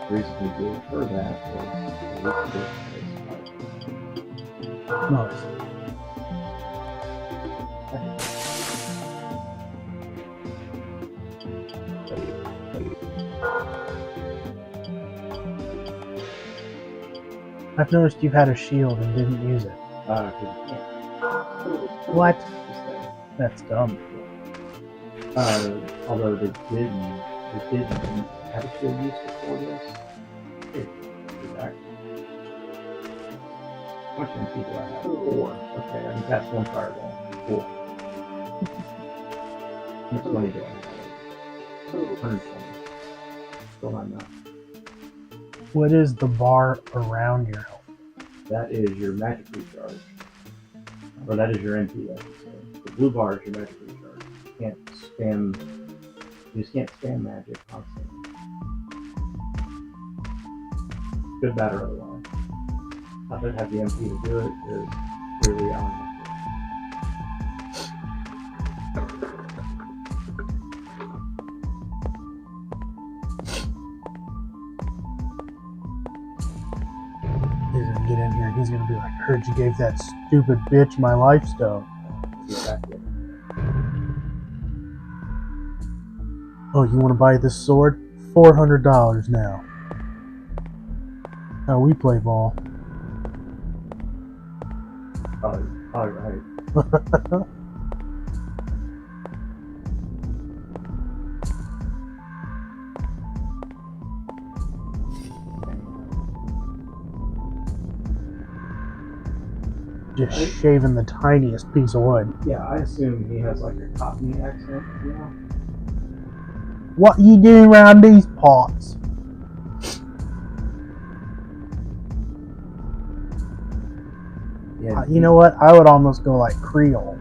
The reason we gave her that was Nice. I've noticed you've had a shield and didn't use it. because you can't. What? Just that. That's dumb. Although they didn't have a shield used before this. Exactly. How much MP do I have? 4. Okay, I can pass one fireball. 4. How much money do I have? 120. Still not enough. What is the bar around your health? That is your magic recharge. Or that is your MP, I should say. The blue bar is your magic recharge. You just can't spam magic constantly. Good, bad, or otherwise. Not that I have the MP to do it, is clearly on. He's gonna get in here and he's gonna be like, I heard you gave that stupid bitch my life stone. Exactly. Oh, you wanna buy this sword? $400 now. How we play ball. Right. Just shaving the tiniest piece of wood. Yeah, I assume he has like a Cockney accent, you know? What you doing around these parts? Yeah. You know what? I would almost go like Creole.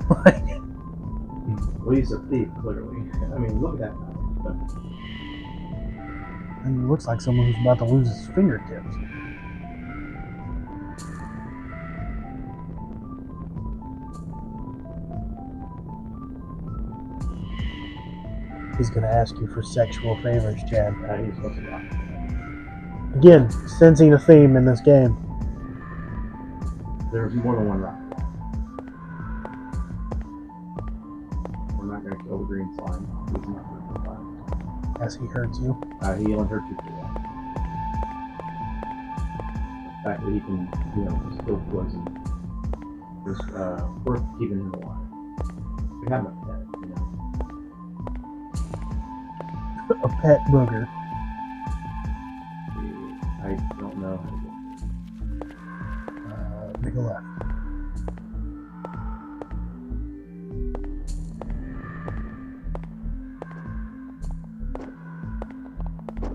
Well, he's a thief, clearly. I mean, look at that guy. And he looks like someone who's about to lose his fingertips. He's gonna ask you for sexual favors, Chad. He's supposed to rock. Again, sensing a theme in this game. There's more than one rock. We're not going to kill the green slime. He's not going to slime. As he hurts you. He only hurt you for that. The fact that he can, still poison. Is worth keeping him alive. We have a pet, A pet booger. I don't know how to get Make a left.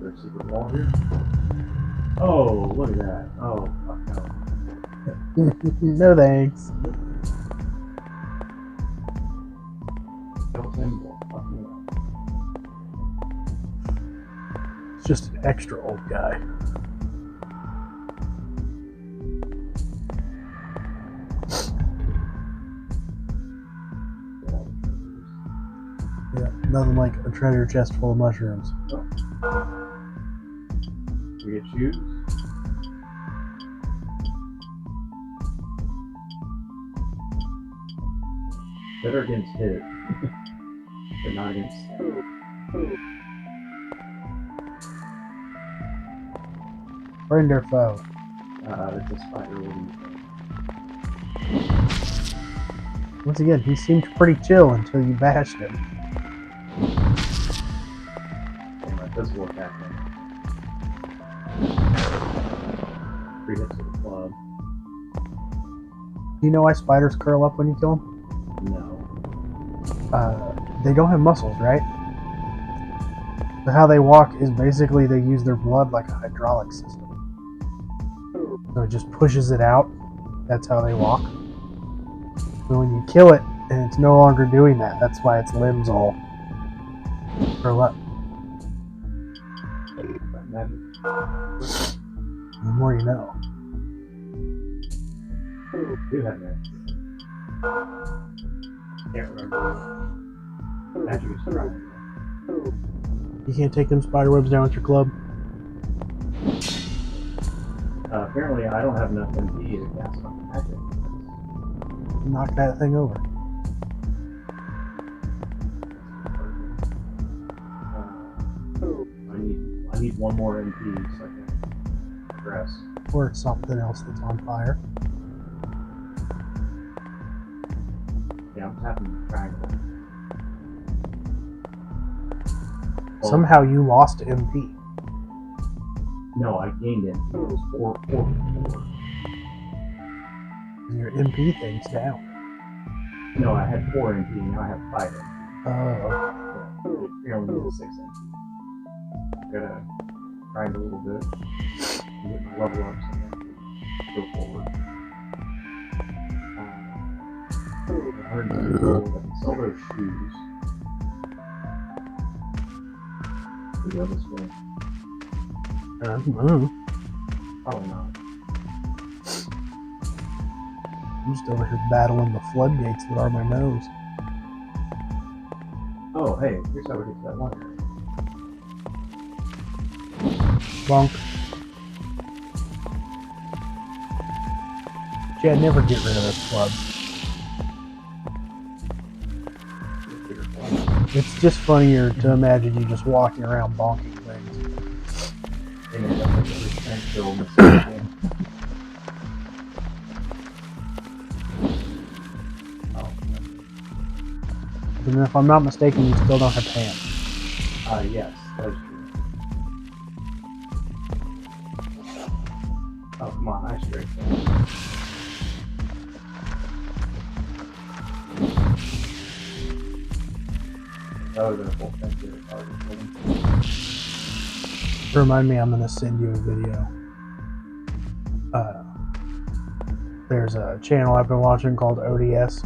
There's a secret wall here. Oh, look at that. Oh, fuck no. No thanks. Don't send more. Fuck me up. It's just an extra old guy. Yeah, nothing like a treasure chest full of mushrooms. We get shoes. Better against hit, but not against. Friend or foe? It's a spider wooden. Once again, he seemed pretty chill until you bashed him. Damn, that does work out then. 3 hits with a club. Do you know why spiders curl up when you kill them? No. they don't have muscles, right? So how they walk is basically they use their blood like a hydraulic system. So it just pushes it out. That's how they walk. So when you kill it, and it's no longer doing that, that's why its limbs all curl up. Magic. The more you know. Do have magic. Can't remember. Magic is strong. You can't take them spiderwebs down with your club. Apparently, I don't have enough MP to cast on magic. Knock that thing over. I need one more MP so I can progress. Or it's something else that's on fire. Yeah, I'm tapping the triangle. Well, Somehow you lost MP. no, I gained MP. It was 4. And your MP thing's down. No, I had 4 MP. Now I have 5 MP. Oh. You only need 6 MP. Gotta grind a little bit. Get my level up so I can go forward. 100 gold. I can sell those shoes. We go this way. Probably not. I'm just over here battling the floodgates that are my nose. Oh, hey, here's how we get to that one area. Bonk. Chad, never get rid of those clubs. It's just funnier to imagine you just walking around bonking things. And end up like every strength kill in the same game. Oh, And if I'm not mistaken, you still don't have pants. yes, that is true. Oh, come on, nice straight. That would have been a full thing to Remind me, I'm going to send you a video. There's a channel I've been watching called ODS.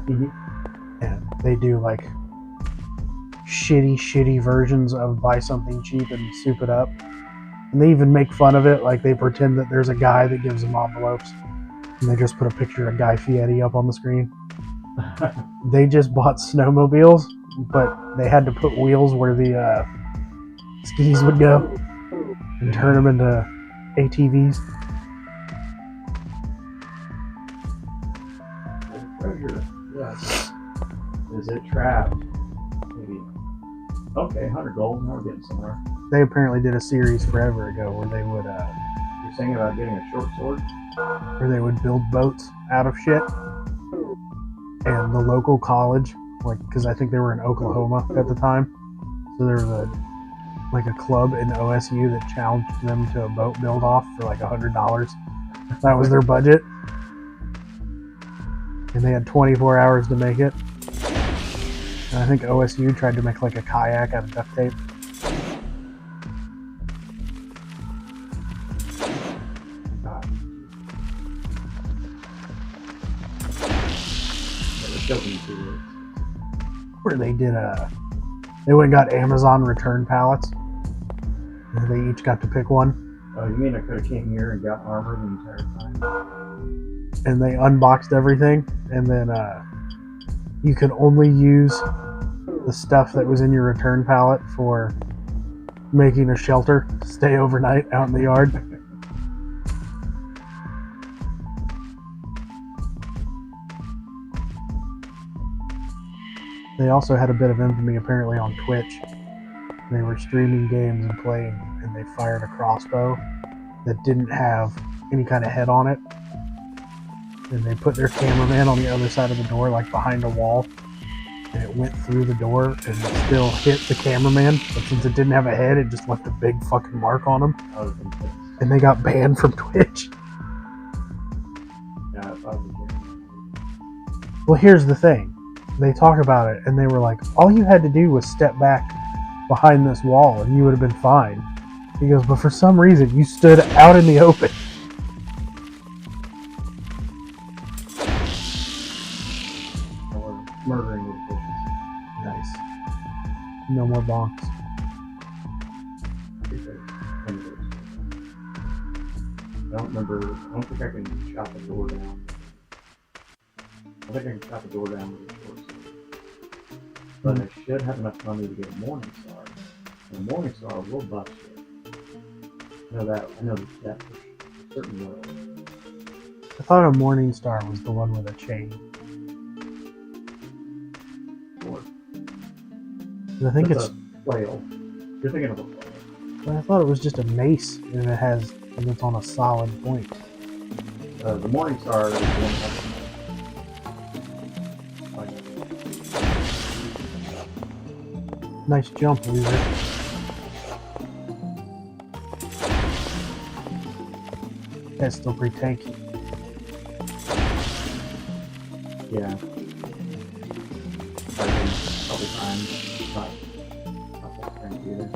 Mm-hmm. And they do like shitty versions of buy something cheap and soup it up. And they even make fun of it, like they pretend that there's a guy that gives them envelopes. And they just put a picture of Guy Fieri up on the screen. They just bought snowmobiles, but they had to put wheels where the skis would go and turn them into ATVs. Treasure. Yes. Is it trapped? Maybe. Okay, 100 gold. Now we're getting somewhere. They apparently did a series forever ago where they would You're saying about getting a short sword? build boats out of shit. And the local college, like, because I think they were in Oklahoma at the time, so there was a club in OSU that challenged them to a boat build off for like $100. That was their budget, and they had 24 hours to make it. And I think OSU tried to make like a kayak out of duct tape. Where they did they went and got Amazon return pallets, and they each got to pick one, Oh, you mean I could have came here and got armor the entire time? and they unboxed everything, and then you could only use the stuff that was in your return pallet for making a shelter to stay overnight out in the yard. They also had a bit of infamy apparently on Twitch. They were streaming games and playing, and they fired a crossbow that didn't have any kind of head on it. And they put their cameraman on the other side of the door, like behind a wall, and it went through the door and it still hit the cameraman. But since it didn't have a head, it just left a big fucking mark on him. I would have been pissed. And they got banned from Twitch. Yeah, I probably can't. Well, here's the thing. they talk about it, and they were like, all you had to do was step back behind this wall, and you would have been fine. He goes, but for some reason, you stood out in the open. Or murdering with bullets. Nice. No more bonks. I think that's one of those. I don't think I can chop the door down. I think I can chop the door down with a short sword. But I should have enough money to get a Morning Star. And a Morning Star will bust shit. I know that for certain will. I thought a Morning Star was the one with a chain. Or I think that's it's. a flail. You're thinking of a flail. I thought it was just a mace, and it's on a solid point. The Morning Star is the one that's Nice jump, loser. That's still pretty tanky. yeah. Probably time. Not that tank either.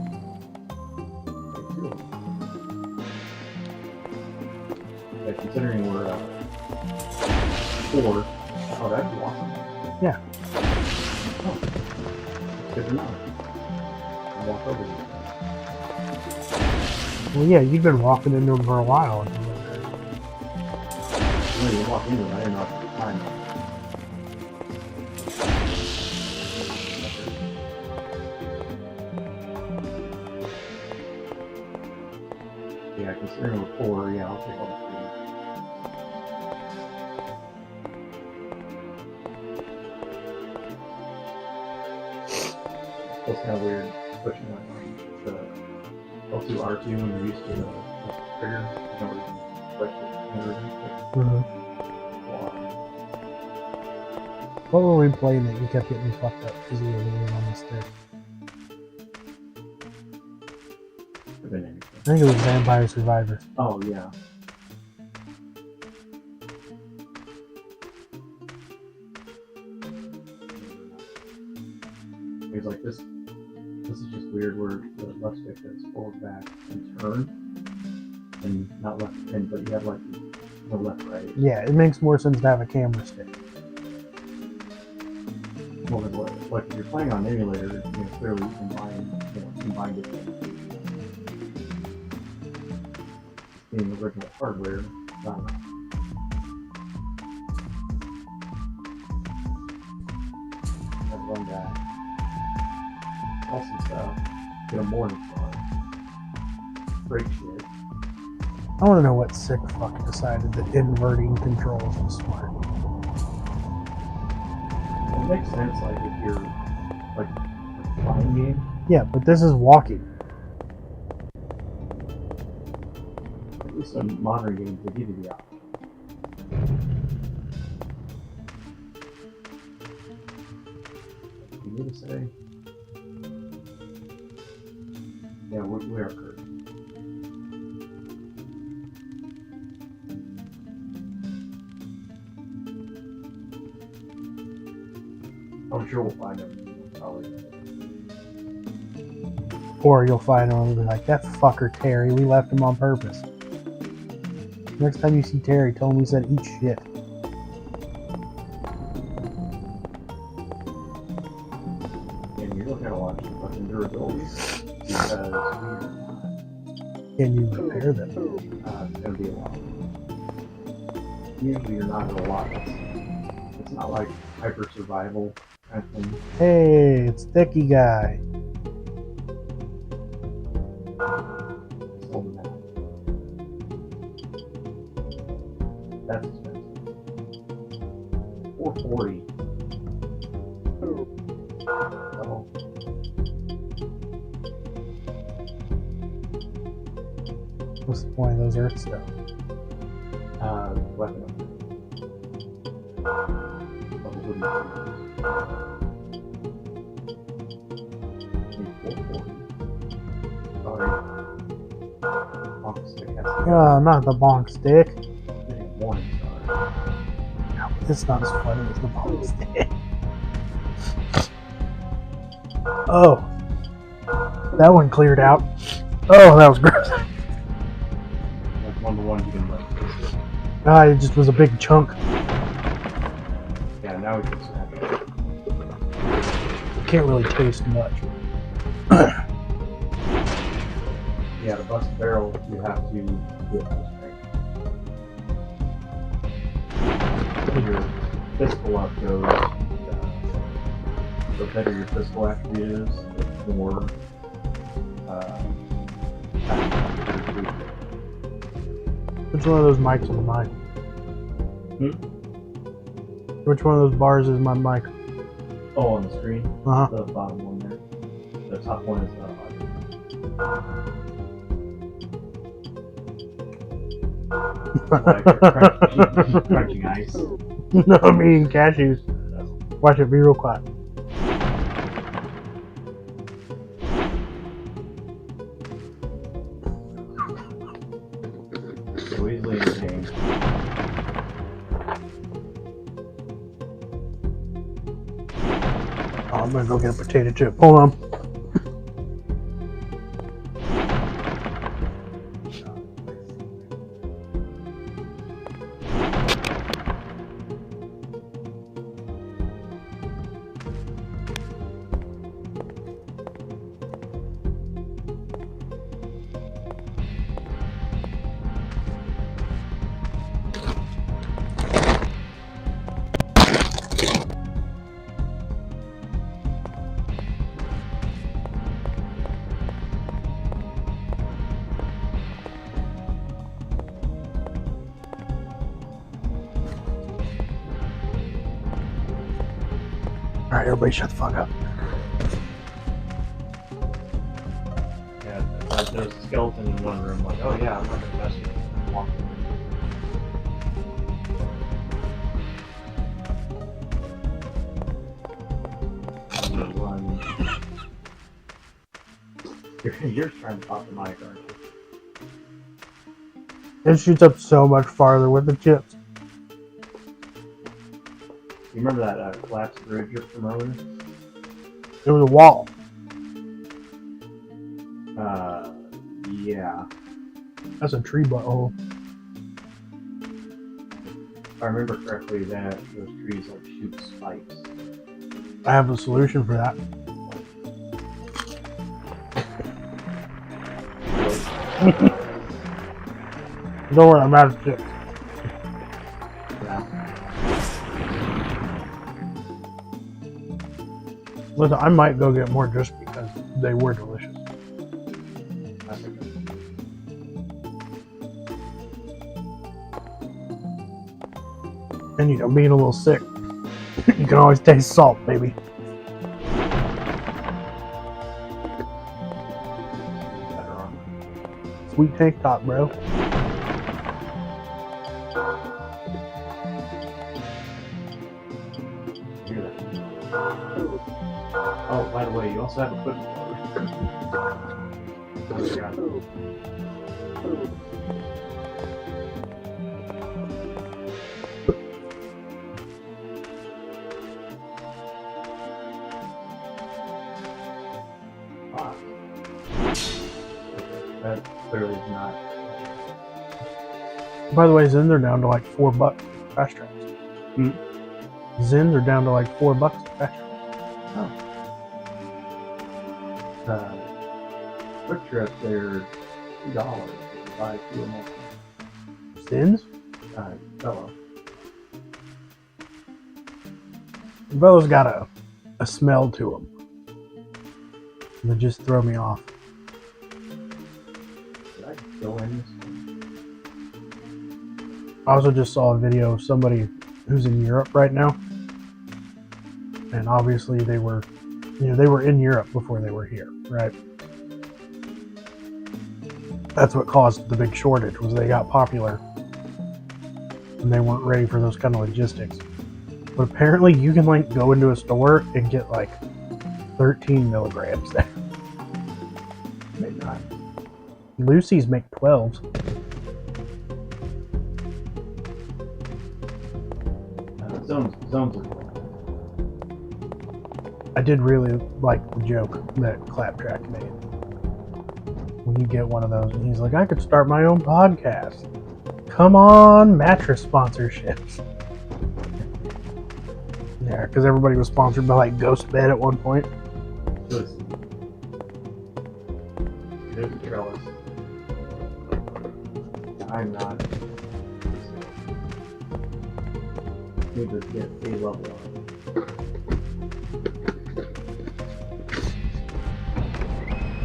Yeah, considering we're 4. Oh, that's awesome. Yeah. Oh, good to know. I'll walk over here. Well, yeah, you've been walking into them for a while. When you walk into it, I didn't know if you time it. Yeah, considering we're 4, yeah, I'll take all the 3. It's kind of weird switching like the L2R2 when you're used to the trigger. You don't really switch it and everything. What were we playing that you kept getting me fucked up because you were leaning on the stick? I think it was Vampire Survivors. Oh, yeah. It's like this is just weird where the left stick is forward, back, and turn, and not left in, but you have like the left, right. Yeah, it makes more sense to have a camera stick. Well, like if you're playing on an emulator, clearly you combine different being original hardware, not enough. Have one guy. Awesome stuff. Get a Morning Star. Break shit. I want to know what sick fuck decided that inverting controls was smart. It makes sense, like if you're like a flying game. Yeah, but this is walking. At least in modern games, they give you the option. You need to say, yeah, we are cursed. I'm sure we'll find them. Probably. Or you'll find them and be like, that fucker Terry, we left him on purpose. Next time you see Terry, tell him we said eat shit. And you're looking at a lot of fucking durability because we are not. Can you repair them? It's gonna be a lot. Usually you're not gonna lot. It's not like hyper survival kind of thing. Hey, it's Thicky Guy. It's holding that. That's expensive. 440. Oh. What's the point of those earth stuff? Weapon upgrade. Sorry. Bonk stick has to go. Not the bonk stick. Getting Morning Star. It's not as funny as the bonk stick. Oh, that one cleared out. Oh, that was gross. Like one of the ones you can like taste it. Ah, it just was a big chunk. Yeah, now we can snap it. Can't really taste much. Yeah, to bust a barrel, you have to do it this way. Your physical up goes, the better your physical actually is, the more Which one of those mics is mine? Which one of those bars is my mic? Oh, on the screen? Uh-huh. The bottom one there. The top one is the like crunching ice. No, I'm eating cashews. Watch it, be real quiet. So easily entertained. Oh, I'm gonna go get a potato chip. Hold on. Alright, everybody shut the fuck up. Yeah, like there's a skeleton in one room, like, oh yeah, I'm not gonna mess with it. Walk You're trying to pop the mic, aren't you? It shoots up so much farther with the chips. You remember that collapsed bridge from earlier? It was a wall. Yeah. That's a tree butthole. If I remember correctly, that those trees like shoot spikes. I have a solution for that. Don't worry, I'm out of chips. Yeah. Listen, I might go get more just because they were delicious. That's okay. And you know, being a little sick, you can always taste salt, baby. Better on. Sweet tank top, bro. Hear that? Oh, by the way, you also have a cookie cutter. That clearly is not. By the way, Zins are down to like $4 fast tracks. Zins are down to like $4 fast tracks. Quick Trip, they're $2 if you buy 2 or more. Zins? Fellow. Bella's got a smell to them. They just throw me off. Did I go in this one? I also just saw a video of somebody who's in Europe right now. And obviously they were in Europe before they were here, right? That's what caused the big shortage, was they got popular and they weren't ready for those kind of logistics. But apparently you can like go into a store and get like 13 milligrams there. Maybe not. Lucy's make 12s. Zones are cool. I did really like the joke that Claptrack made. When you get one of those, and he's like, I could start my own podcast. Come on, mattress sponsorships. Yeah, because everybody was sponsored by like Ghost Bed at one point. Listen. There's a trellis. I'm not. Need to get a level on.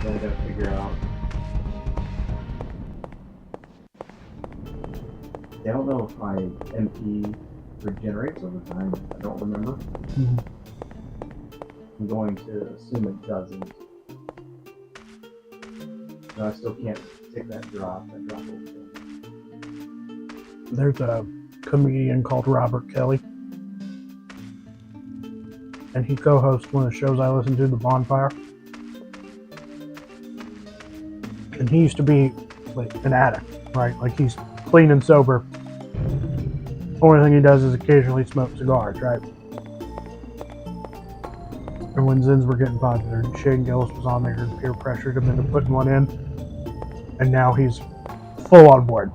Then I gotta figure out. I don't know if my MP regenerates over time. I don't remember. Mm-hmm. I'm going to assume it doesn't. No, I still can't take that drop. That drop will kill me. There's a comedian called Robert Kelly, and he co-hosts one of the shows I listen to, The Bonfire. And he used to be like an addict, right? Like he's clean and sober. Only thing he does is occasionally smoke cigars, right? And when Zins were getting popular, Shane Gillis was on there and peer pressured him into putting one in, and now he's full on board.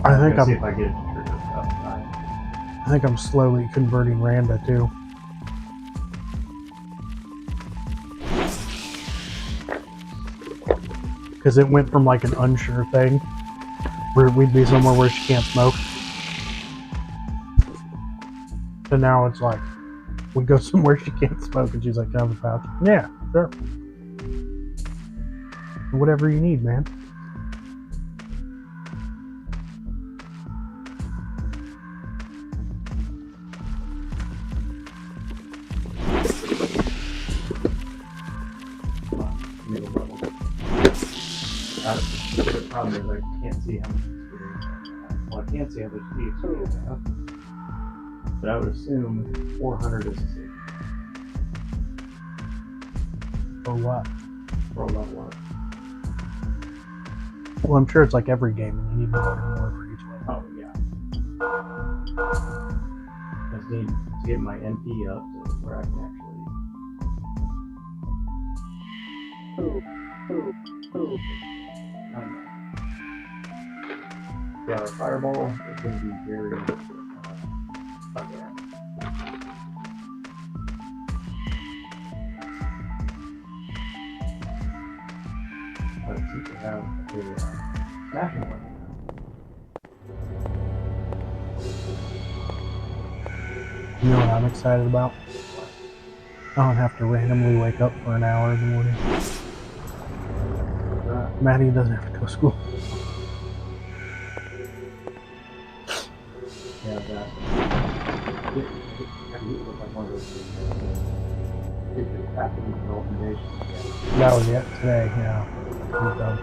I think see if I get it to trigger stuff. I think I'm slowly converting Randa too. Because it went from like an unsure thing where we'd be somewhere where she can't smoke, to now it's like we go somewhere she can't smoke and she's like, "Can I have a pouch?" Yeah, sure. Whatever you need, man. Middle level. The problem is I can't see how much experience I have. Well, I can't see how much experience I have. But I would assume 400 is safe For what? for a level up. Well, I'm sure it's like every game, and you need more and more for each level. Oh, yeah. I just need to get my NP up to where I can actually. Yeah, our fireball is going to be very. But it seems to have a smashing weapon now. You know what I'm excited about? I don't have to randomly wake up for an hour in the morning. Maddie doesn't have to go to school. Yeah, that. It looked like one of those things. It have to be developing days. That was it today, yeah. He's done.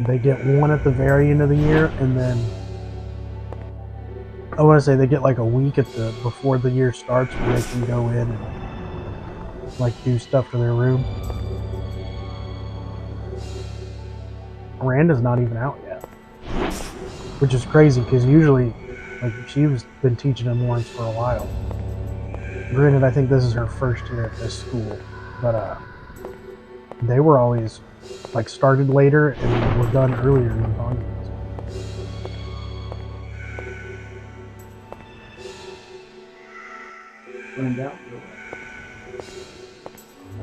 They get one at the very end of the year, and then I want to say they get like a week at the before the year starts where they can go in and like do stuff to their room. Miranda's not even out yet, which is crazy because usually, like, she's been teaching in Lawrence for a while. Granted, I think this is her first year at this school, but they were always like started later and were done earlier than Tongues.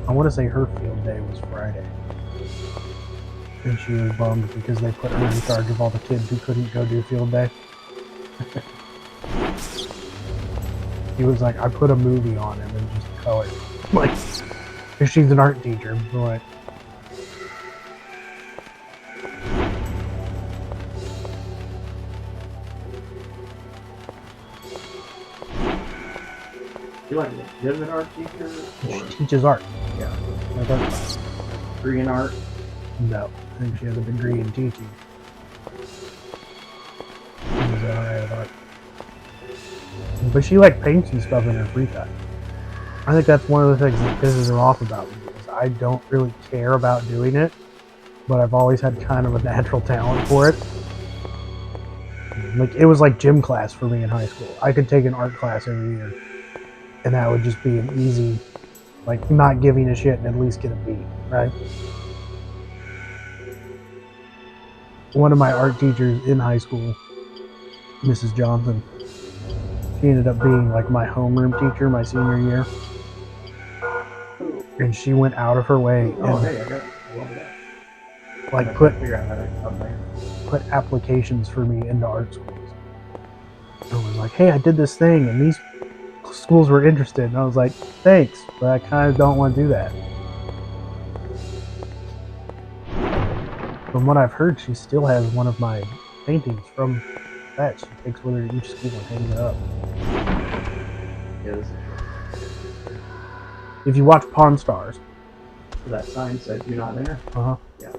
I want to say her field day was Friday. And she was bummed because they put her in charge of all the kids who couldn't go do field day. He was like, I put a movie on and then just color. Like, if she's an art teacher, like. You like a legitimate art teacher? She Or teaches art. Yeah. Like art class. degree in art? No. I think she has a degree in teaching. She's alright at art. But she like paints and stuff in her free time. I think that's one of the things that pisses her off about me. Is I don't really care about doing it, but I've always had kind of a natural talent for it. Like, it was like gym class for me in high school. I could take an art class every year, and that would just be an easy, like, not giving a shit and at least get a B, right? One of my art teachers in high school, Mrs. Johnson, she ended up being like my homeroom teacher my senior year. And she went out of her way Oh, and hey, I love that. like I couldn't figure out how to come there. put applications for me into art schools. And was like, hey, I did this thing and these schools were interested. And I was like, thanks, but I kind of don't want to do that. From what I've heard, she still has one of my paintings from that. She takes with her to each school and hangs it up. Yeah, this is If you watch Pawn Stars, that sign said you're not there. Yeah.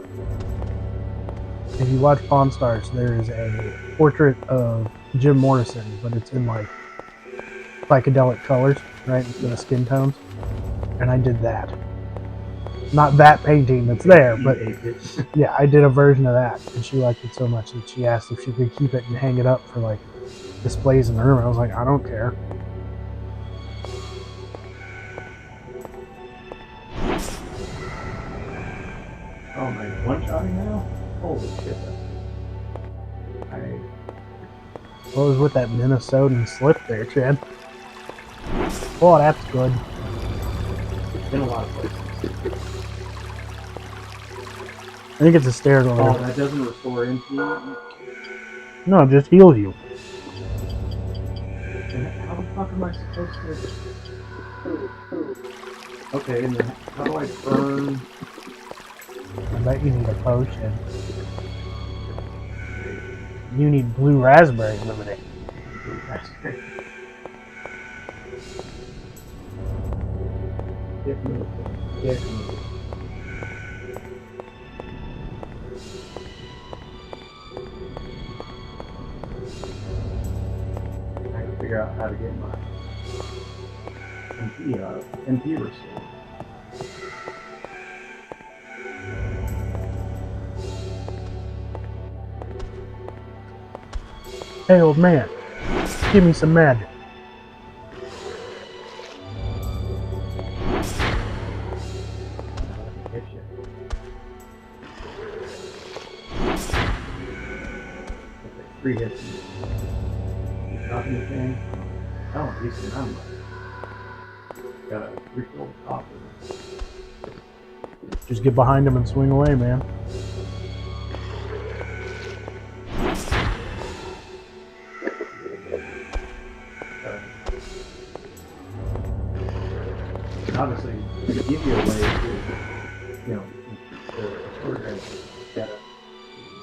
If you watch Pawn Stars, there is a portrait of Jim Morrison, but it's in like psychedelic colors, right, instead of skin tones. And I did that. Not that painting that's there, but yeah, I did a version of that, and she liked it so much that she asked if she could keep it and hang it up for like displays in the room. I was like, I don't care. Oh my, one-shotting now? Holy shit, What was with that Minnesotan slip there, Chad? Oh, that's good. it's been a lot of places. I think it's a stair Oh, going. that doesn't restore MP? No, it just heals you. And how the fuck am I supposed to... Okay, and then how do I burn... I bet you need a potion. You need blue raspberry lemonade. Dick move. Dick move. I can figure out how to get my MP restored. Hey, old man, give me some med. Hit you. Okay, 3 hits. Not anything. Oh, decent ammo. Gotta refill the top of it. Just get behind him and swing away, man. Obviously, to give you a way to, you know, the story gotta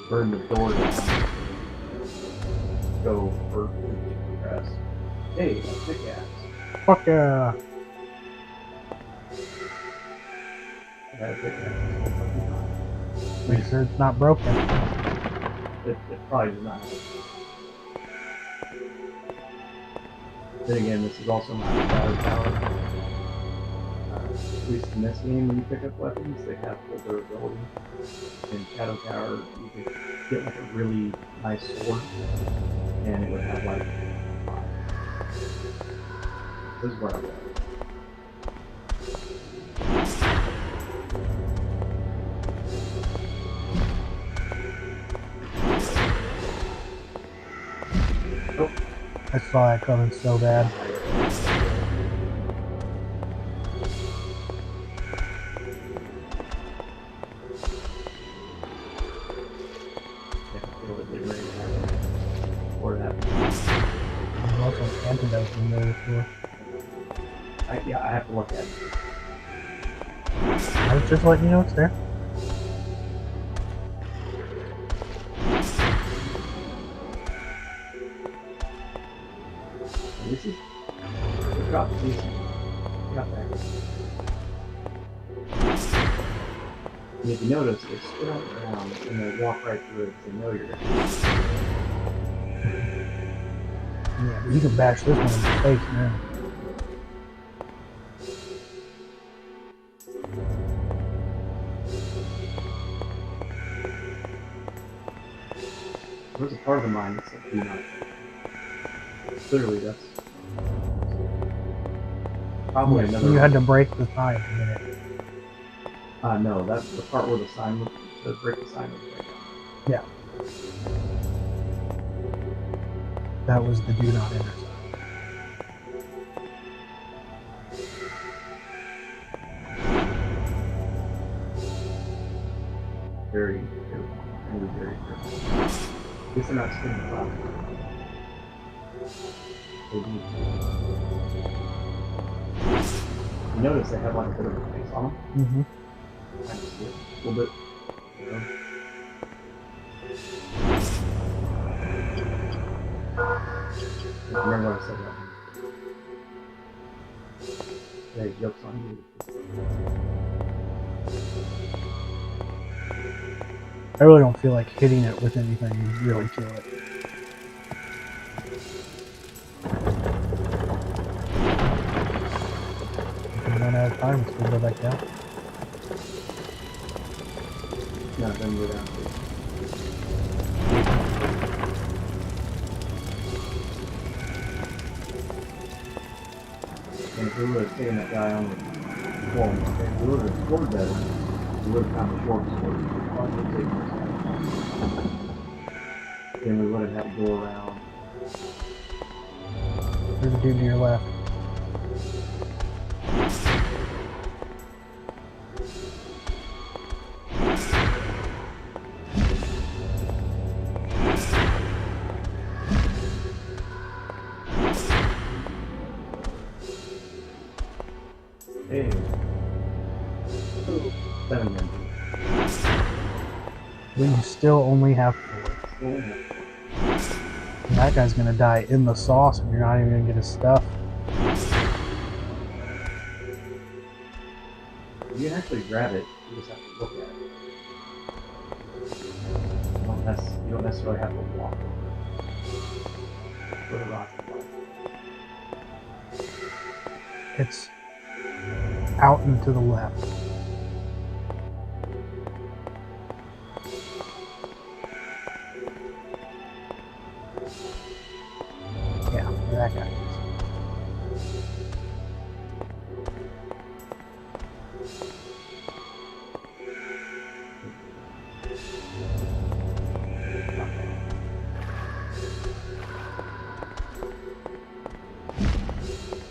burn the door down, go for progress. Hey, a pickaxe. Fuck yeah. I got a pickaxe. Make sure it's not broken. It probably does not have it. Then again, this is also not a battle tower. At least in this game, when you pick up weapons, they have full durability. In Shadow Tower, you could get like a really nice sword, and it would have like 5. This is where I'm at. Oh, I saw that coming so bad. There's also an antidote in there before. Yeah, I have to look at it. I was just letting you know it's there. This is drop these. Got that. And if you notice, they spin around and they walk right through it. They know you're gonna. Yeah, but you can bash this one in the face, man. There's a part of the mine that's like, do not. Clearly, that's probably another. You had to break the sign to get it. No, that's the part where the sign was, to break the sign was right down Yeah. That was the do not enter sign. Very careful. Very careful. At least they're not spinning the cloud. You notice they have like a bit of a face on them? Mm-hmm. I can see it. A little bit. You know? Remember what I said about him? Yeah, he jokes on you. I really don't feel like hitting it with anything would really kill it. If we run out of time, let's go back down. No, then go down. And if we would have taken that guy on the wall, if we would have explored that, we would have found the short sword. Then we would have had to go around. There's a dude to your left. Hey. 7 men. But you still only have 4. And that guy's gonna die in the sauce and you're not even gonna get his stuff. You can actually grab it, you just have to look at it. You don't necessarily have to walk over it. Put a rock in it. It's out and to the left. Yeah, where that guy is.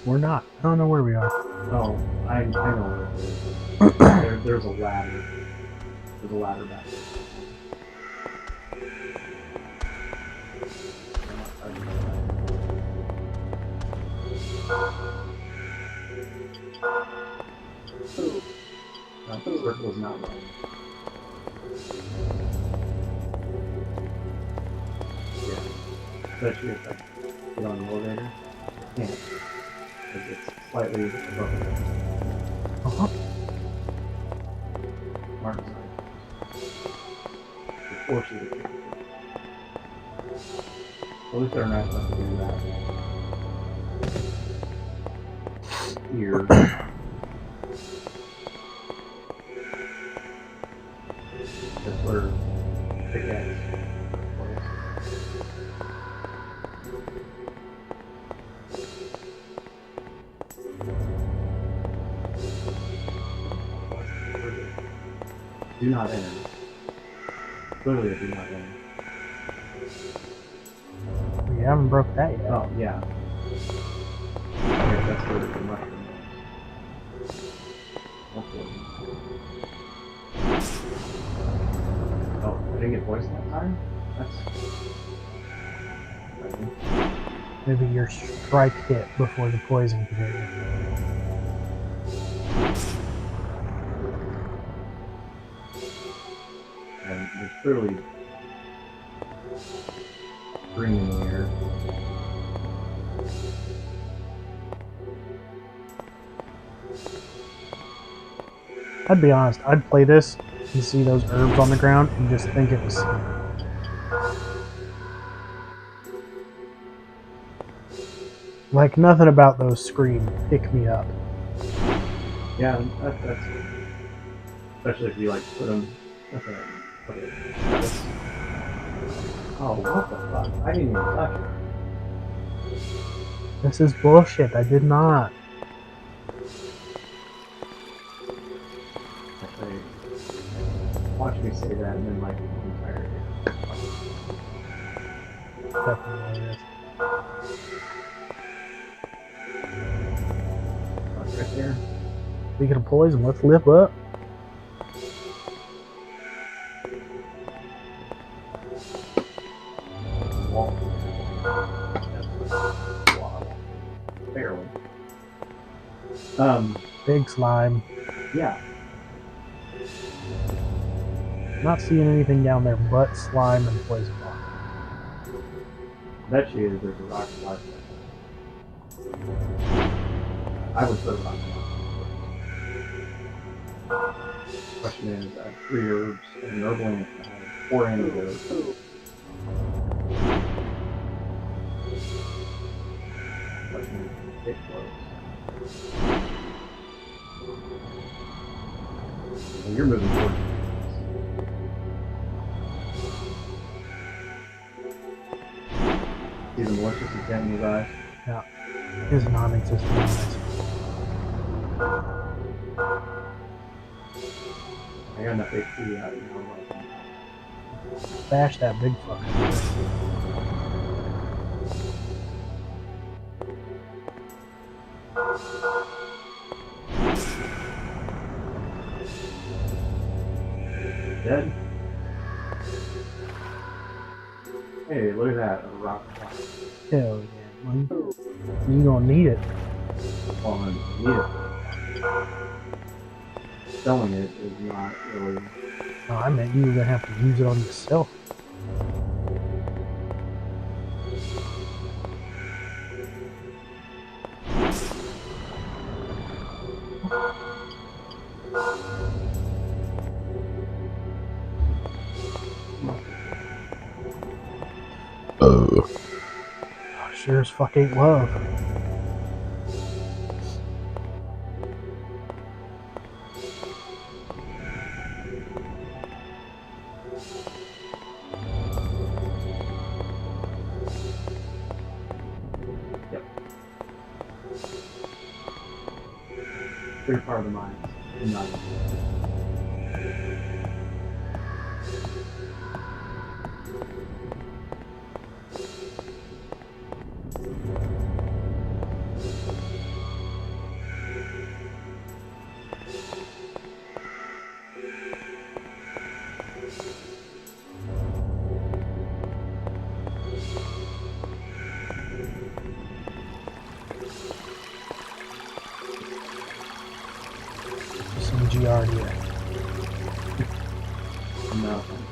We're not. I don't know where we are. Oh, I know where it is. There's a ladder. There's a ladder back there. No, the circle is not right. Yeah. Especially if I get on the elevator. I can't. Because it's slightly above it. Uh-huh. Martin's eye. It forces it to kick it. At least they're nice enough to do that. Here. That's where pickaxe plays. Do not enter. Clearly a do not enter. We haven't broke that yet. Oh, yeah. Okay, that's where the mushroom is. Hopefully. Oh, I didn't get poisoned that time? That's... Maybe your strike hit before the poison could hit you. And there's clearly green in the air. I'd be honest, I'd play this and see those herbs on the ground and just think it was sweet. Like nothing about those scream pick me up. Yeah, that's especially if you like put them. Okay, Oh, what the fuck? I didn't even touch it. This is bullshit. I did not. Actually, watch me say that and then like the entire day. Definitely is. Fuck right there. Speaking of poison, let's lip up. Wall. Wow. Barely. Big slime. Yeah. Not seeing anything down there but slime and poison ball. Bet you there's a rock slide. I would put a rock slide. Question is, I have 3 herbs and an herbal ant. I have 4 antidotes. Question is, get close. Well, you're moving towards me. See the malicious intent in his eyes? Yeah. His non-existent eyes. I got enough HP out now. Bash that big fucker. Dead? Hey, look at that. A rock slide. Hell yeah. Well, you gonna need it. On need it. Selling it is not really. No, I meant you were gonna have to use it on yourself. Sure as fuck ain't love. Yep. Clear part of the mind. Not. Some Giardia. Nothing.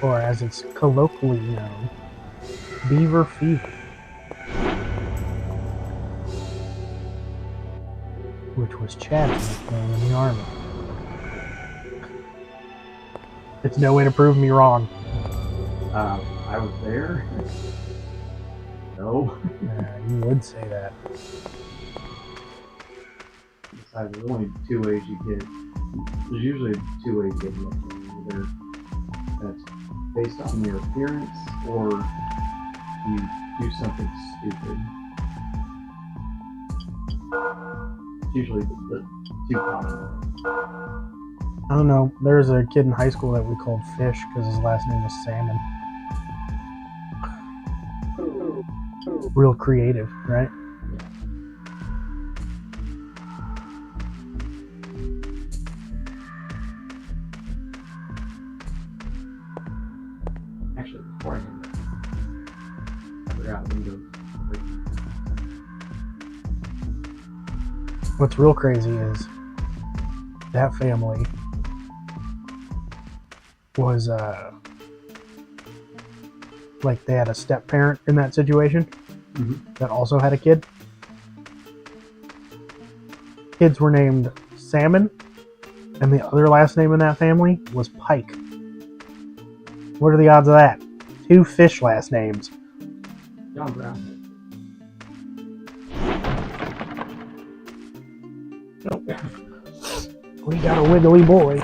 Or as it's colloquially known, beaver fever. Which was Chad's nickname in the army. It's no way to prove me wrong. I was there. No. You would say that. Besides, there's only 2 ways you get. There's usually 2 ways you get lucky. Either that's based on your appearance, or you do something stupid. It's usually the 2 common ones. I don't know. There was a kid in high school that we called Fish because his last name was Salmon. Real creative, right? Actually, before I knew that, I forgot Windows. What's real crazy is that family was like they had a step parent in that situation that also had a kid. Kids were named Salmon, and the other last name in that family was Pike. What are the odds of that? 2 fish last names. John Brown. We got a wiggly boy.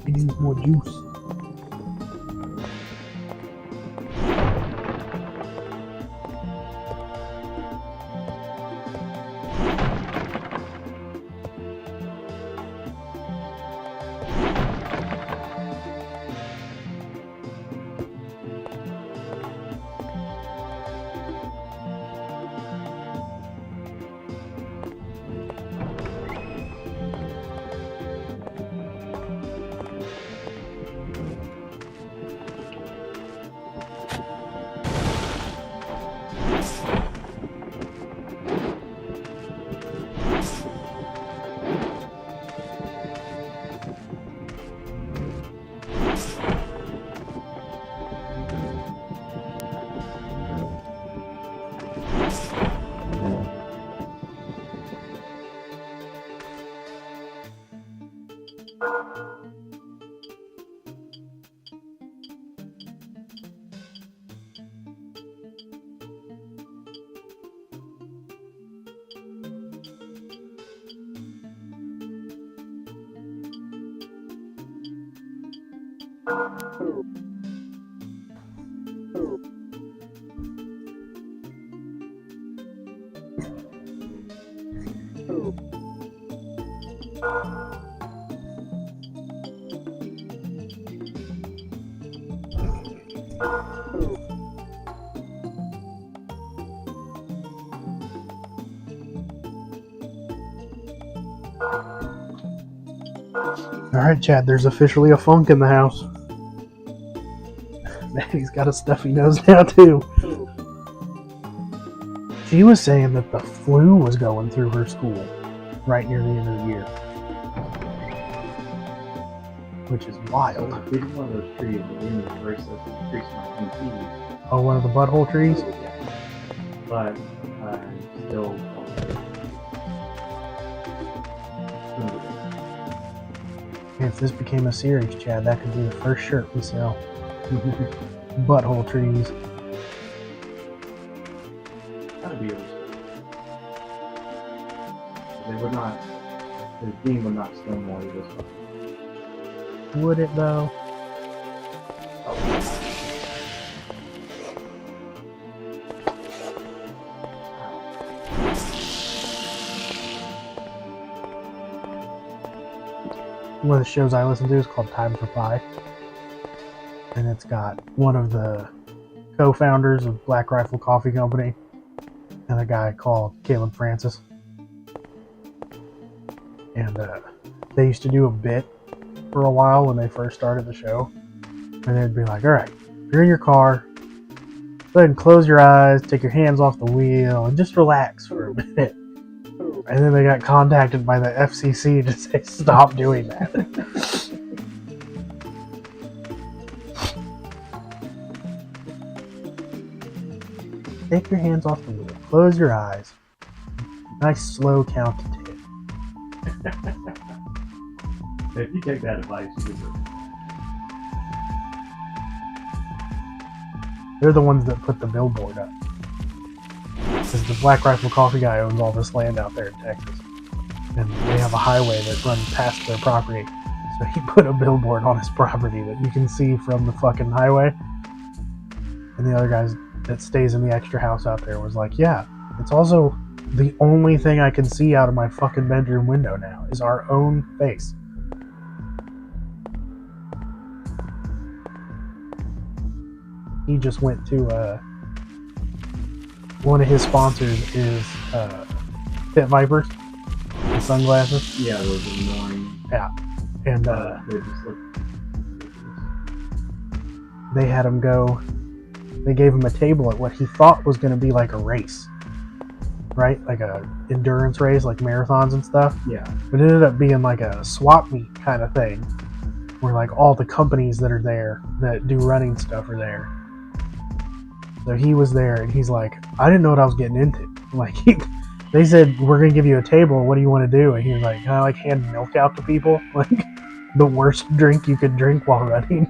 He needs more juice. Alright, Chad, there's officially a funk in the house. Maddie's got a stuffy nose now, too. She was saying that the flu was going through her school right near the end of the year. Which is wild. It's one of those trees that we need to brace up and increase my MP. Oh, one of the butthole trees? Yeah. But I'm still. If this became a series, Chad, that could be the first shirt we sell. Butthole trees. That'd be awesome. They would not. The team would not stonewall you this way. Would it, though? One of the shows I listen to is called Time for Pie. And it's got one of the co-founders of Black Rifle Coffee Company and a guy called Caleb Francis. And they used to do a bit for a while when they first started the show. And they'd be like, alright, you're in your car, go ahead and close your eyes, take your hands off the wheel, and just relax for a minute. And then they got contacted by the FCC to say stop doing that. Take your hands off the wheel, close your eyes. Nice slow count to 10. If you take that advice, you do. They're the ones that put the billboard up. Because the Black Rifle Coffee guy owns all this land out there in Texas. And they have a highway that runs past their property. So he put a billboard on his property that you can see from the fucking highway. And the other guys that stays in the extra house out there was like, yeah, it's also the only thing I can see out of my fucking bedroom window now is our own face. He just went to one of his sponsors is Pit Vipers, the sunglasses. Yeah, those annoying. Yeah, and They just look. they had him go. They gave him a table at what he thought was going to be like a race, right? Like a endurance race, like marathons and stuff. Yeah. But it ended up being like a swap meet kind of thing, where like all the companies that are there that do running stuff are there. So he was there, and he's like, I didn't know what I was getting into. Like, they said, we're going to give you a table. What do you want to do? And he was like, can I like hand milk out to people? Like, the worst drink you could drink while running.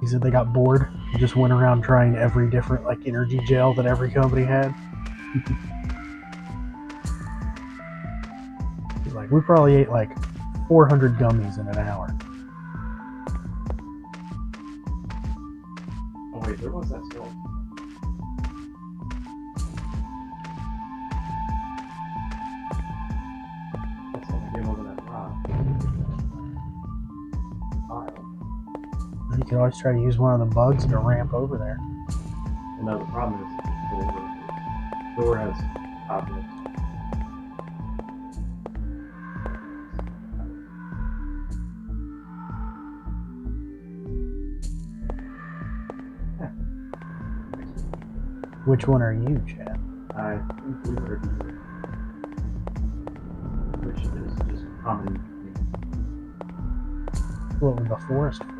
He said they got bored and just went around trying every different like energy gel that every company had. like. We probably ate like 400 gummies in an hour. Oh wait, there was that skeleton. That's when I came over that rock. You can always try to use one of the bugs to ramp over there. Well, no, the problem is the door has objects. Which one are you, Chad? I think we were which is just common. What was the forest for?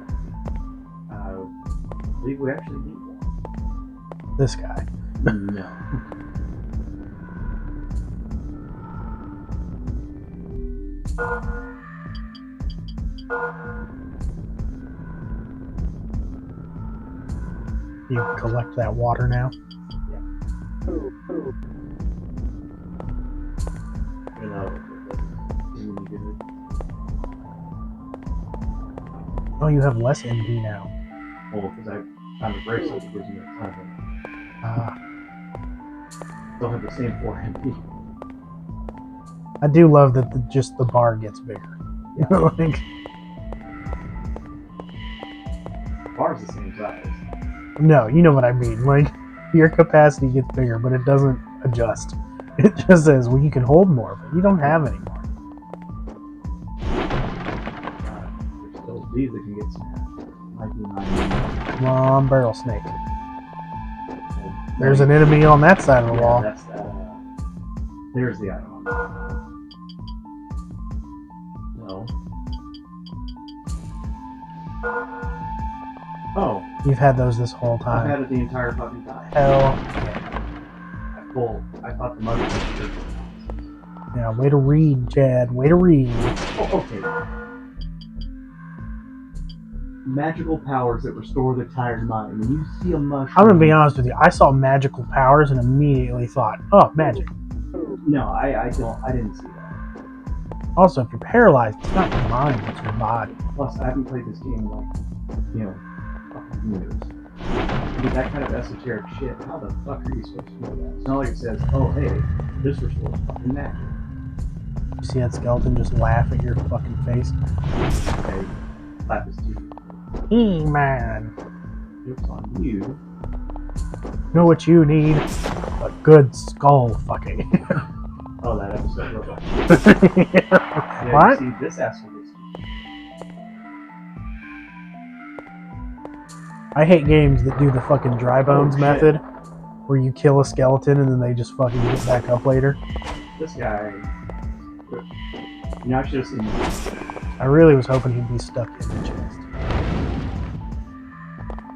I believe we actually need one. This guy. No. You collect that water now? You know, when you get it. Oh, you have less NP now. Well, because I found a bracelet that gives me a ton of it. Still have the same 4 MP. I do love that just the bar gets bigger. Yeah. Like, Bar's the same size. no, you know what I mean. Like, your capacity gets bigger, but it doesn't adjust. It just says, well, you can hold more, but you don't have any more. There's still these that can get smashed. Might be 9. Come on, barrel snake. There's an enemy on that side of the wall. That's that. There's the item. No. Oh, You've had those this whole I've time. had it the entire fucking time. Hell I thought the mother was good. yeah, way to read, Chad. Way to read. Oh, okay. Magical powers that restore the tired mind. When you see a mushroom... I'm gonna be honest with you. I saw magical powers and immediately thought, oh, magic. No, I didn't see that. Also, if you're paralyzed, it's not your mind, it's your body. Plus, I haven't played this game in like, fucking years. With that kind of esoteric shit, how the fuck are you supposed to know that? It's not like it says, oh hey, this restores fucking magic. You see that skeleton just laugh at your fucking face? Okay, slap his teeth. Man, Joke's on you. know what you need? A good skull fucking. Oh, that episode was like, yeah, What? you see, this asshole gets I hate games that do the fucking dry bones shit. method, where you kill a skeleton and then they just fucking get back up later. this guy. You know, I should have seen this. I really was hoping he'd be stuck in the chest.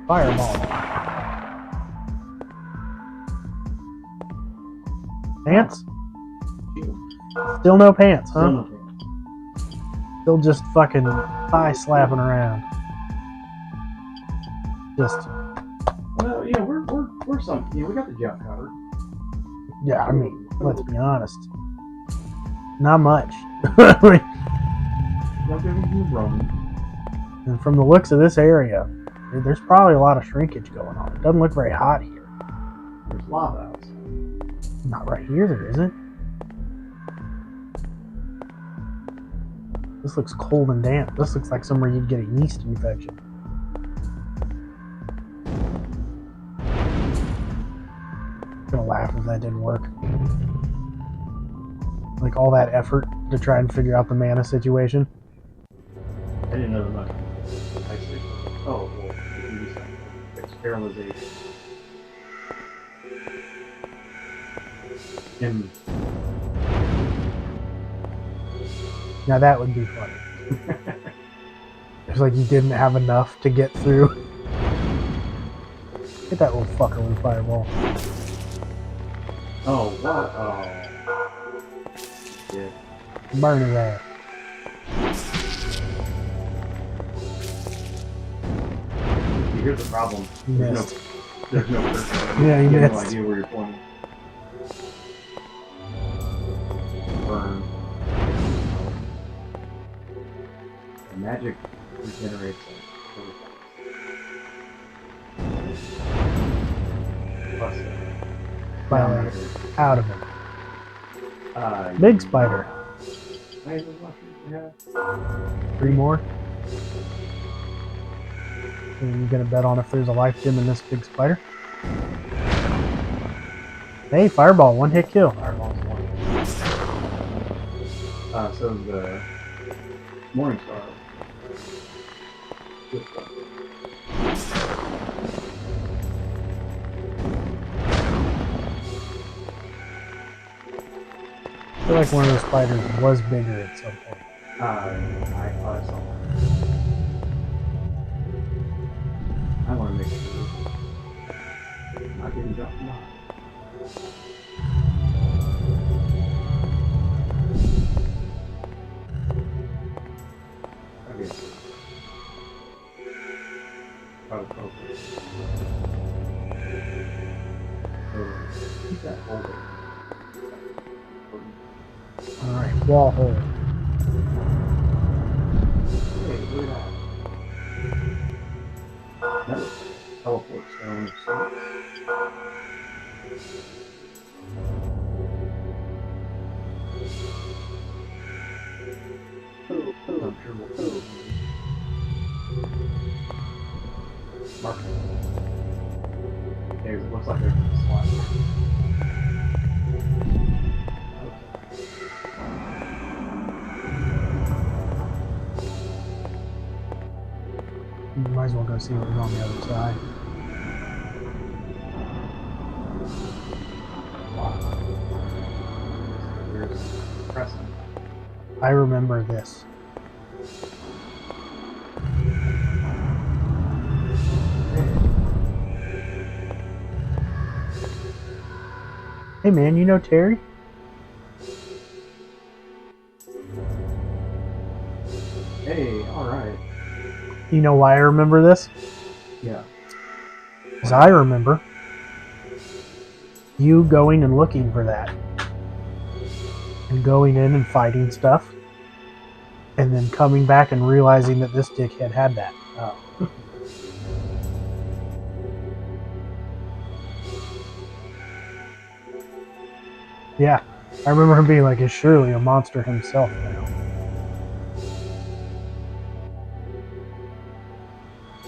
Fireball. Pants? Still no pants, huh? Son of a- Still just fucking thigh slapping around. Just, Well, we're some. We got the jump covered. yeah, I mean, let's be honest. Not much. Don't give me Roman. And from the looks of this area, there's probably a lot of shrinkage going on. It doesn't look very hot here. There's lava outside. Not right here, there isn't. This looks cold and damp. This looks like somewhere you'd get a yeast infection. I'm gonna laugh if that didn't work. Like all that effort to try and figure out the mana situation. I didn't know the mushroom. I see. Oh, well, it can do something. It's sterilization. And Now that would be funny. It's like you didn't have enough to get through. Get that little fucker with a fireball. oh, what? Oh. Yeah. Burn his ass. Here's the problem. You missed. There's no person. Yeah, you have no missed. idea where you're pointing. Burn. magic regenerates really fast. Plus, Finally, out of it. uh, Big spider. Yeah. 3 more. And you gonna bet on if there's a life gem in this big spider? Hey, fireball, 1-hit kill. Fireball's one. So the Morning Star. Good stuff. I feel like one of those spiders was bigger at some point. I thought I saw one. I want to make sure I'm not getting jumped from behind. Okay. Probably focus. So, keep that hold there. Alright, wall hole. Hey, look at that. That was teleport stone of sorts. I'm sure we'll go. Mark. Okay, it looks like there's a slot. You might as well go see what was on the other side. There's Crescent. I remember this. Hey man, you know Terry? Hey, alright. You know why I remember this? Yeah. Because I remember you going and looking for that. And going in and fighting stuff. And then coming back and realizing that this dickhead had that. Oh. Yeah. I remember him being like, it's surely a monster himself now.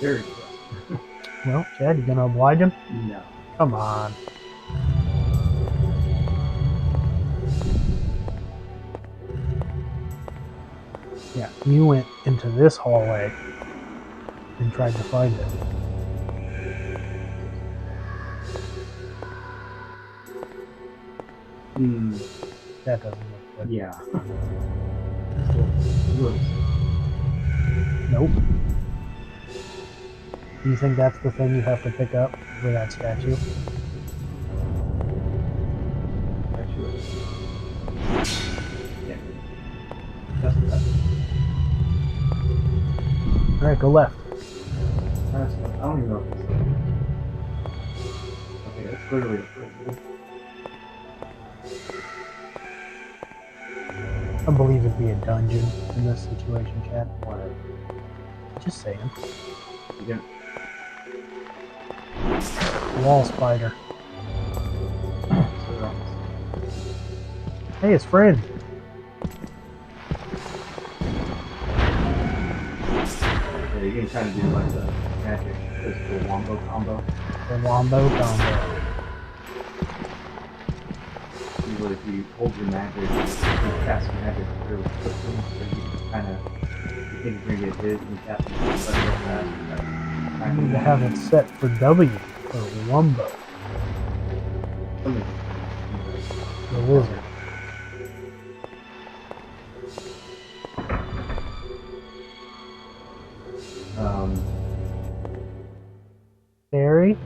Very good. Well, Chad, you gonna oblige him? No. Come on. Yeah, you went into this hallway and tried to find it. Hmm. That doesn't look good. Yeah. Still, Nope. Do you think that's the thing you have to pick up for that statue? Yeah. That's the best. Alright, go left. I don't even know if it's okay, that's clearly a prison. I believe it'd be a dungeon in this situation, Chad. Whatever. Just saying. You get Wall spider. so Hey, his friend. yeah, you can kind of do like the magic physical wombo combo. The wombo combo. Usually if you hold your magic, you cast magic really quickly, so you kind of, you think you're going to get hit and you cast it real fast. I need to have it set for W, for wombo. The lizard. Harry?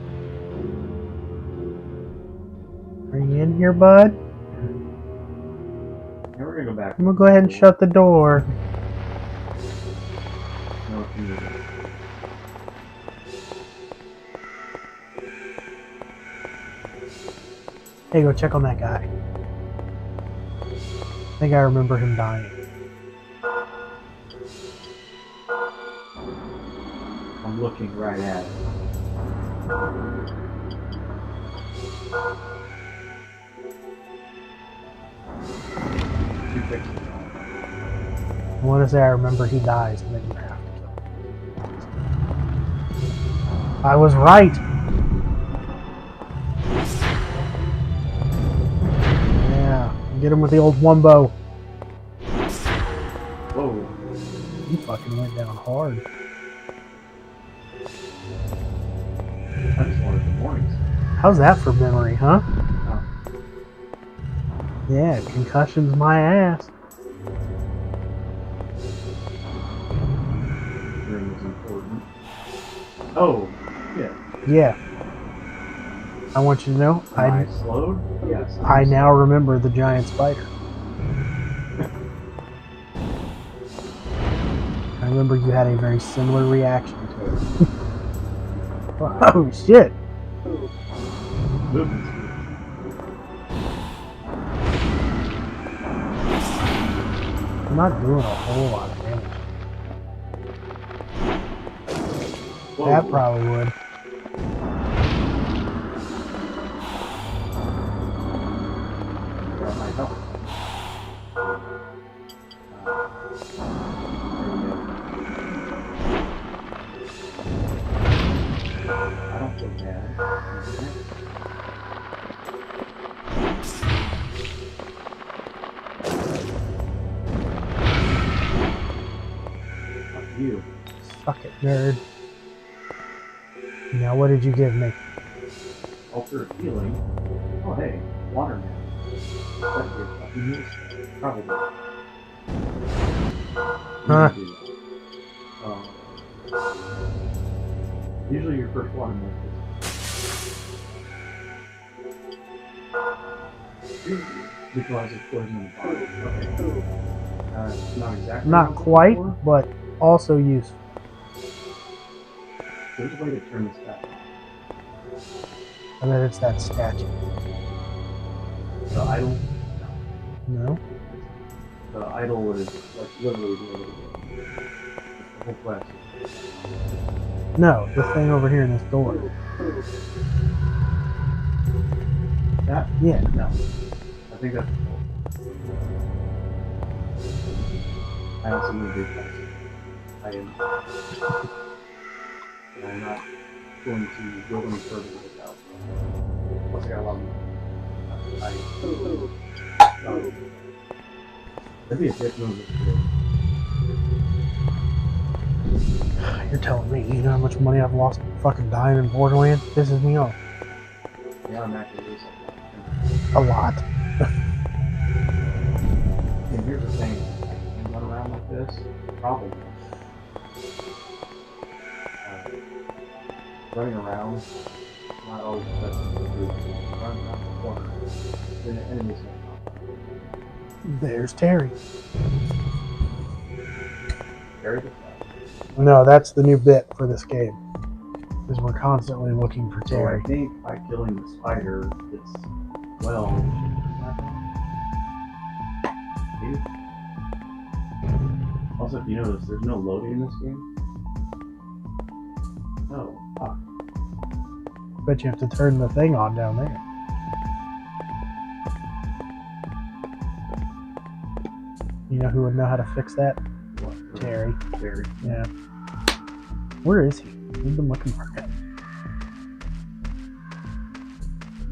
Are you in here, bud? Yeah, we're going to go back. I'm gonna go ahead and shut the door. No, if you Hey, go check on that guy. I think I remember him dying. I'm looking right at it. You fixed it. I want to say I remember he dies and then you have to kill him. I was right! Yeah, get him with the old wumbo. Whoa. He fucking went down hard. I just wanted the mornings. How's that for memory, huh? Oh. Yeah, concussion's my ass. Room is important. Oh, yeah. Yeah. I want you to know, Am I slowed? Yes. I now remember the giant spider. I remember you had a very similar reaction to it. Oh shit! Movement speed. I'm not doing a whole lot of damage. Whoa. That probably would. That might help. I don't feel bad. Fuck you. Fuck it, nerd. Now what did you give me? Alter healing. Oh hey, water man. That's your fucking use. Probably. Huh. Usually your first water man is neutralizes poison in the body. Okay. Not exactly. Not what I'm quite, looking for. but also useful. There's a way to turn this back. And then it's that statue. The idol. No? The idol is like literally the other way. The whole quest. No, the thing over here in this door. That? Yeah. No. I think that's cool. I also need to do that. I'm not going to go any further with this out. Plus I got a lot of money. That'd be a dick move. You're telling me, you know how much money I've lost fucking dying in Borderlands? Pisses me off. Yeah, I'm actually losing. A lot. And here's the thing, I can run around like this, probably. Running around, not always the best thing to do. Running around the corner, then the enemy's gonna come. There's Terry. Very good. No, that's the new bit for this game. Is we're constantly looking for So Terry. I think by killing the spider, it's well. Maybe. Also, if you notice, there's no loading in this game. Oh, fuck. Bet you have to turn the thing on down there. You know who would know how to fix that? What? Terry. Terry. Yeah. Where is he? We've been looking for him.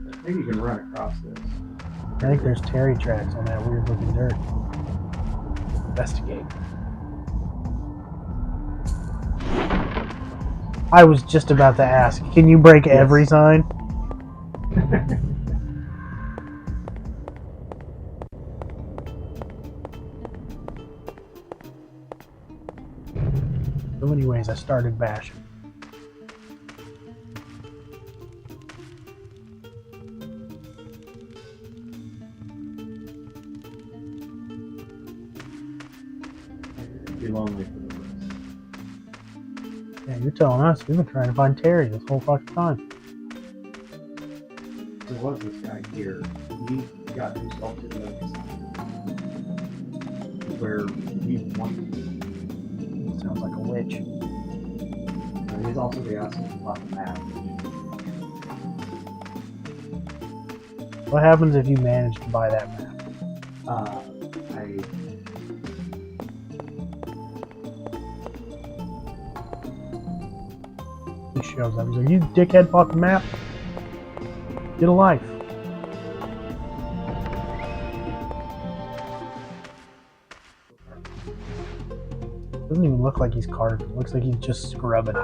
I think you can run across this. I think there's Terry tracks on that weird looking dirt. Investigate. I was just about to ask, can you break every sign? So anyways, I started bashing. It'd be lonely for the rest. Yeah, you're telling us we've been trying to find Terry this whole fucking time. There was this guy here. He got himself to the where he wanted. Sounds like a witch. No, He's also the asshole about the map. What happens if you manage to buy that map? He shows up. He's like, "You dickhead bought the map? Get a life." Doesn't even look like he's carving. It looks like he's just scrubbing it.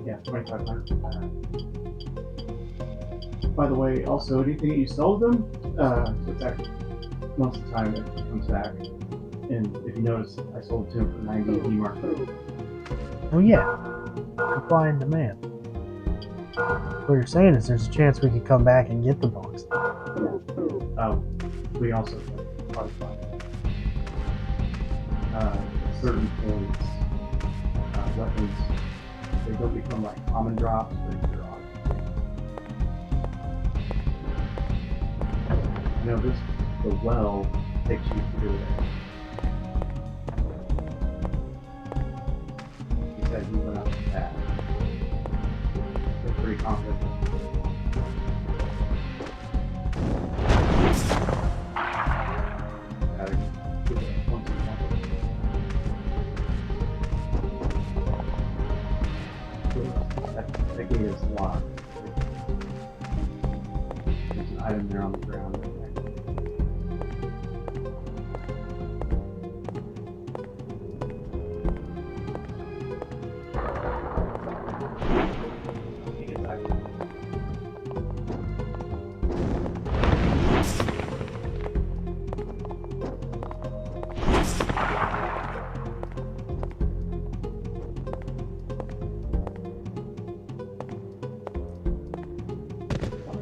Yeah, 25 By the way, also, anything that you sold them, it's actually, most of the time it comes back. And if you notice, I sold it to him for 90 and he marked it. Well, yeah. Supply and demand. What you're saying is there's a chance we could come back and get the box. We also probably find certain things, weapons, they don't become like common drops, but they're on. You know, the well takes you through it. He said he went up the path. They're pretty confident. That gate is locked. There's an item there on the ground.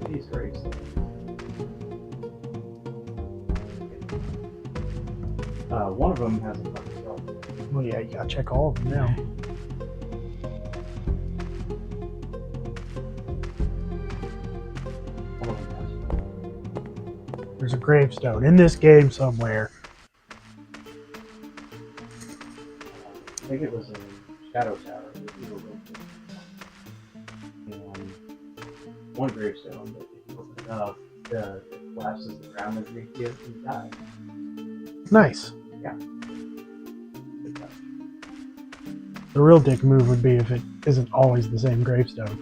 These graves. One of them has a fucking shelf. Well, yeah, you gotta check all of them now. One of them has. There's a gravestone in this game somewhere. I think it was a shadow tower that you were built and one gravestone, but if you open it up, it collapses the ground underneath you and you die. Nice. Yeah. The real dick move would be if it isn't always the same gravestone.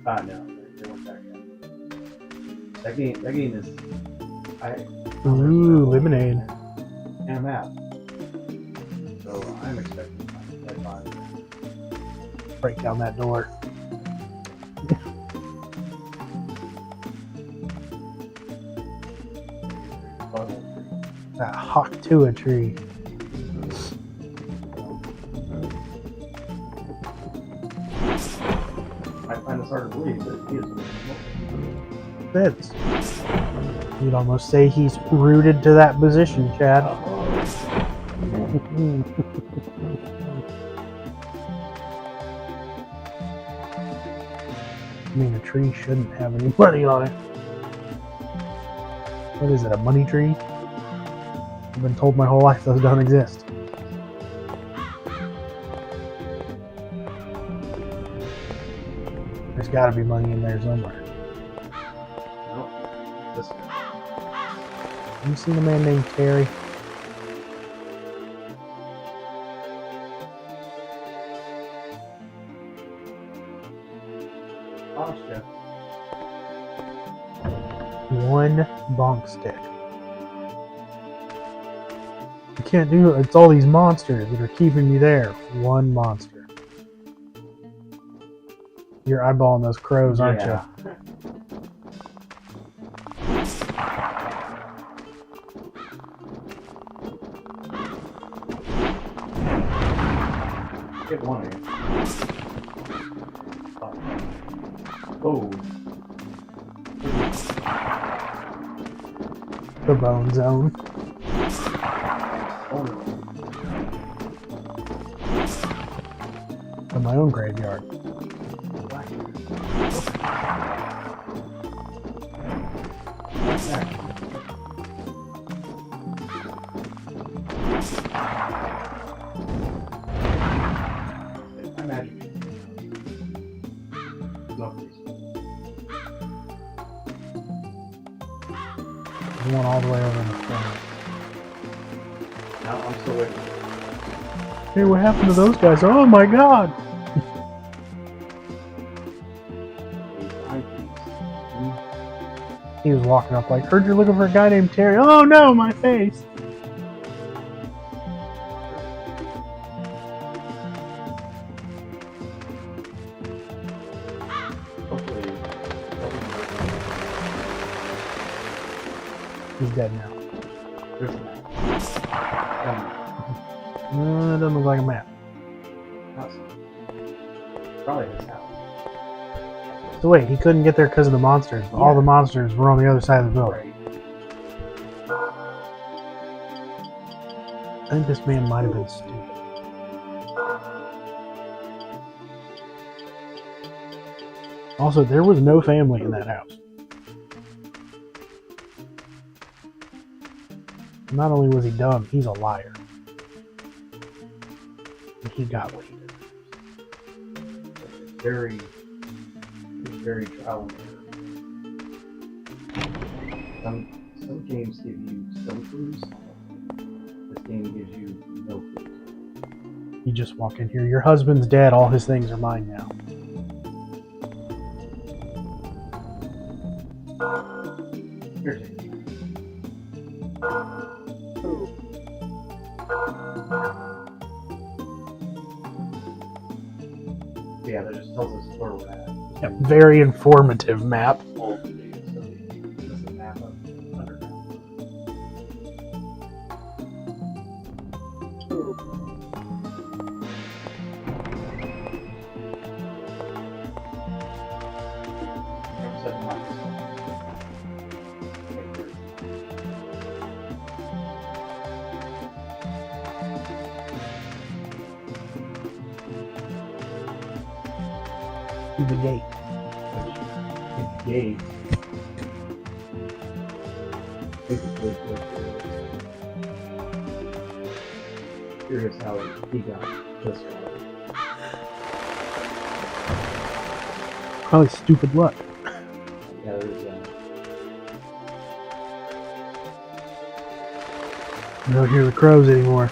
No, they went back in. That game is. Ooh, lemonade. And a map. So I'm expecting to find a dead body. Break down that door. That hawk to a tree. I find it hard to believe that he is. Fits. You'd almost say he's rooted to that position, Chad. Oh. I mean, a tree shouldn't have any money on it. What is it, a money tree? I've been told my whole life those don't exist. There's gotta be money in there somewhere. Nope. This guy. Have you seen a man named Terry? Oh, shit. One bonk stick. You can't do it. It's all these monsters that are keeping me there. One monster. You're eyeballing those crows, aren't you? Get one of you. Oh. The bone zone. In my own graveyard. There's one all the way over in the corner. Now I'm still waiting. Hey, what happened to those guys? Oh my god! He was walking up like, heard you're looking for a guy named Terry. Oh no, my face! He's dead now. There's a map. No, that doesn't look like a map. Probably his house. So wait, he couldn't get there because of the monsters. Yeah. All the monsters were on the other side of the building. Right. I think this man might have been stupid. Also, there was no family in that house. Not only was he dumb, he's a liar. And he got what he did. It's very trial and error. Some games give you some clues. This game gives you no clues. You just walk in here. Your husband's dead. All his things are mine now. Here, take it. Yeah, that just tells us where we're at. Yep, very informative map. All of the data, so this is a map of underground. I'm setting my Through the gate. gate. Curious how he got this far. Probably stupid luck. Yeah, there's You don't hear the crows anymore.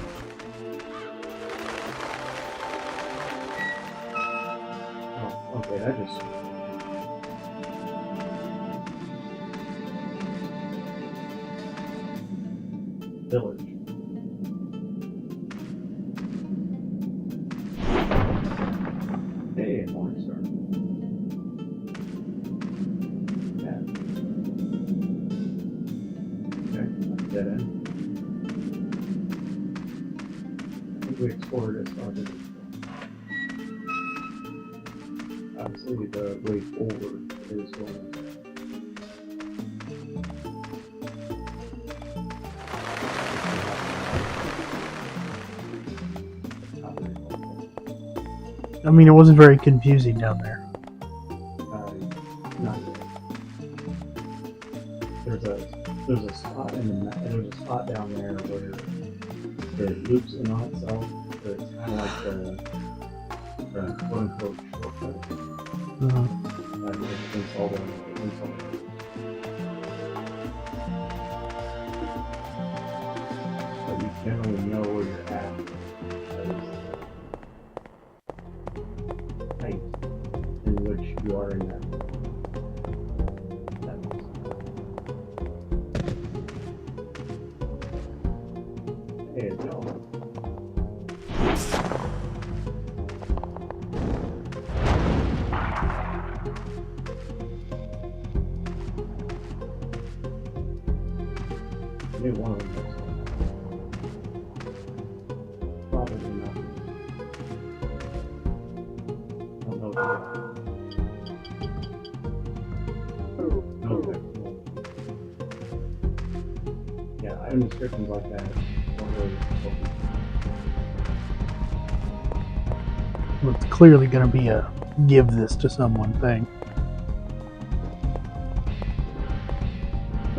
oh, okay, that just village. Hey, Thorn star. Yeah. Okay, dead end. I think we explored as far as we could. Obviously, the way forward is going. I mean, it wasn't very confusing down there. Not yet. There's a spot in the there's a spot down there where it loops in on itself, but it's kind of like the quote unquote shortcut. It's all the but you generally know where you're at. Height in which you are in that. Hey, it's all. Maybe one of them looks like probably not. Yeah, item descriptions like that don't really help you. Well, it's clearly going to be a give this to someone thing. I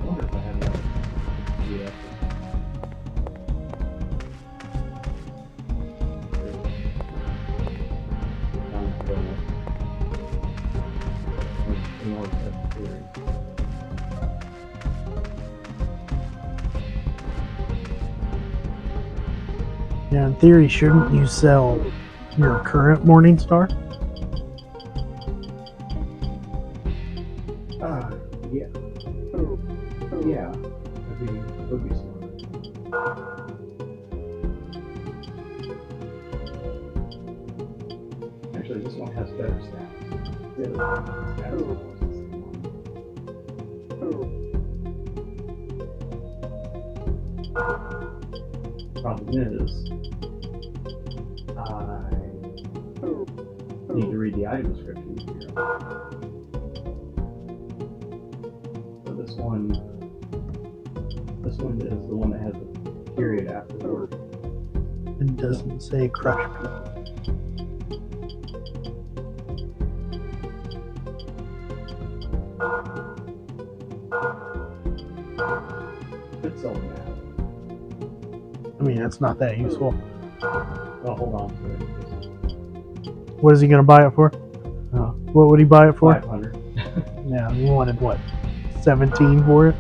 wonder if I have that. Yeah. Yeah, in theory, shouldn't you sell your current Morningstar? Yeah. Yeah. Would be smart. Actually, this one has better stats. The other one has almost the same one. Problem is, I need to read the item description to figure out. So this one is the one that has a period after the word. It doesn't say crush people. It's all that. I mean, it's not that useful. Well, hold on to it. What is he going to buy it for? What would he buy it for? 500. Yeah, he wanted what? 17 for it?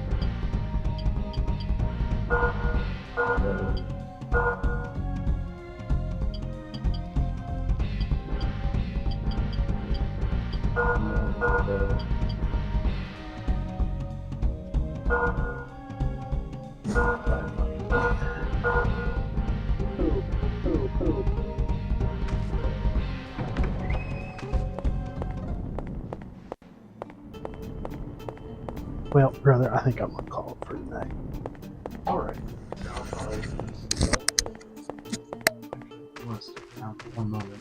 Well, brother, I think I'm going to call it for tonight. Alright. Actually, I want to stick around for one moment.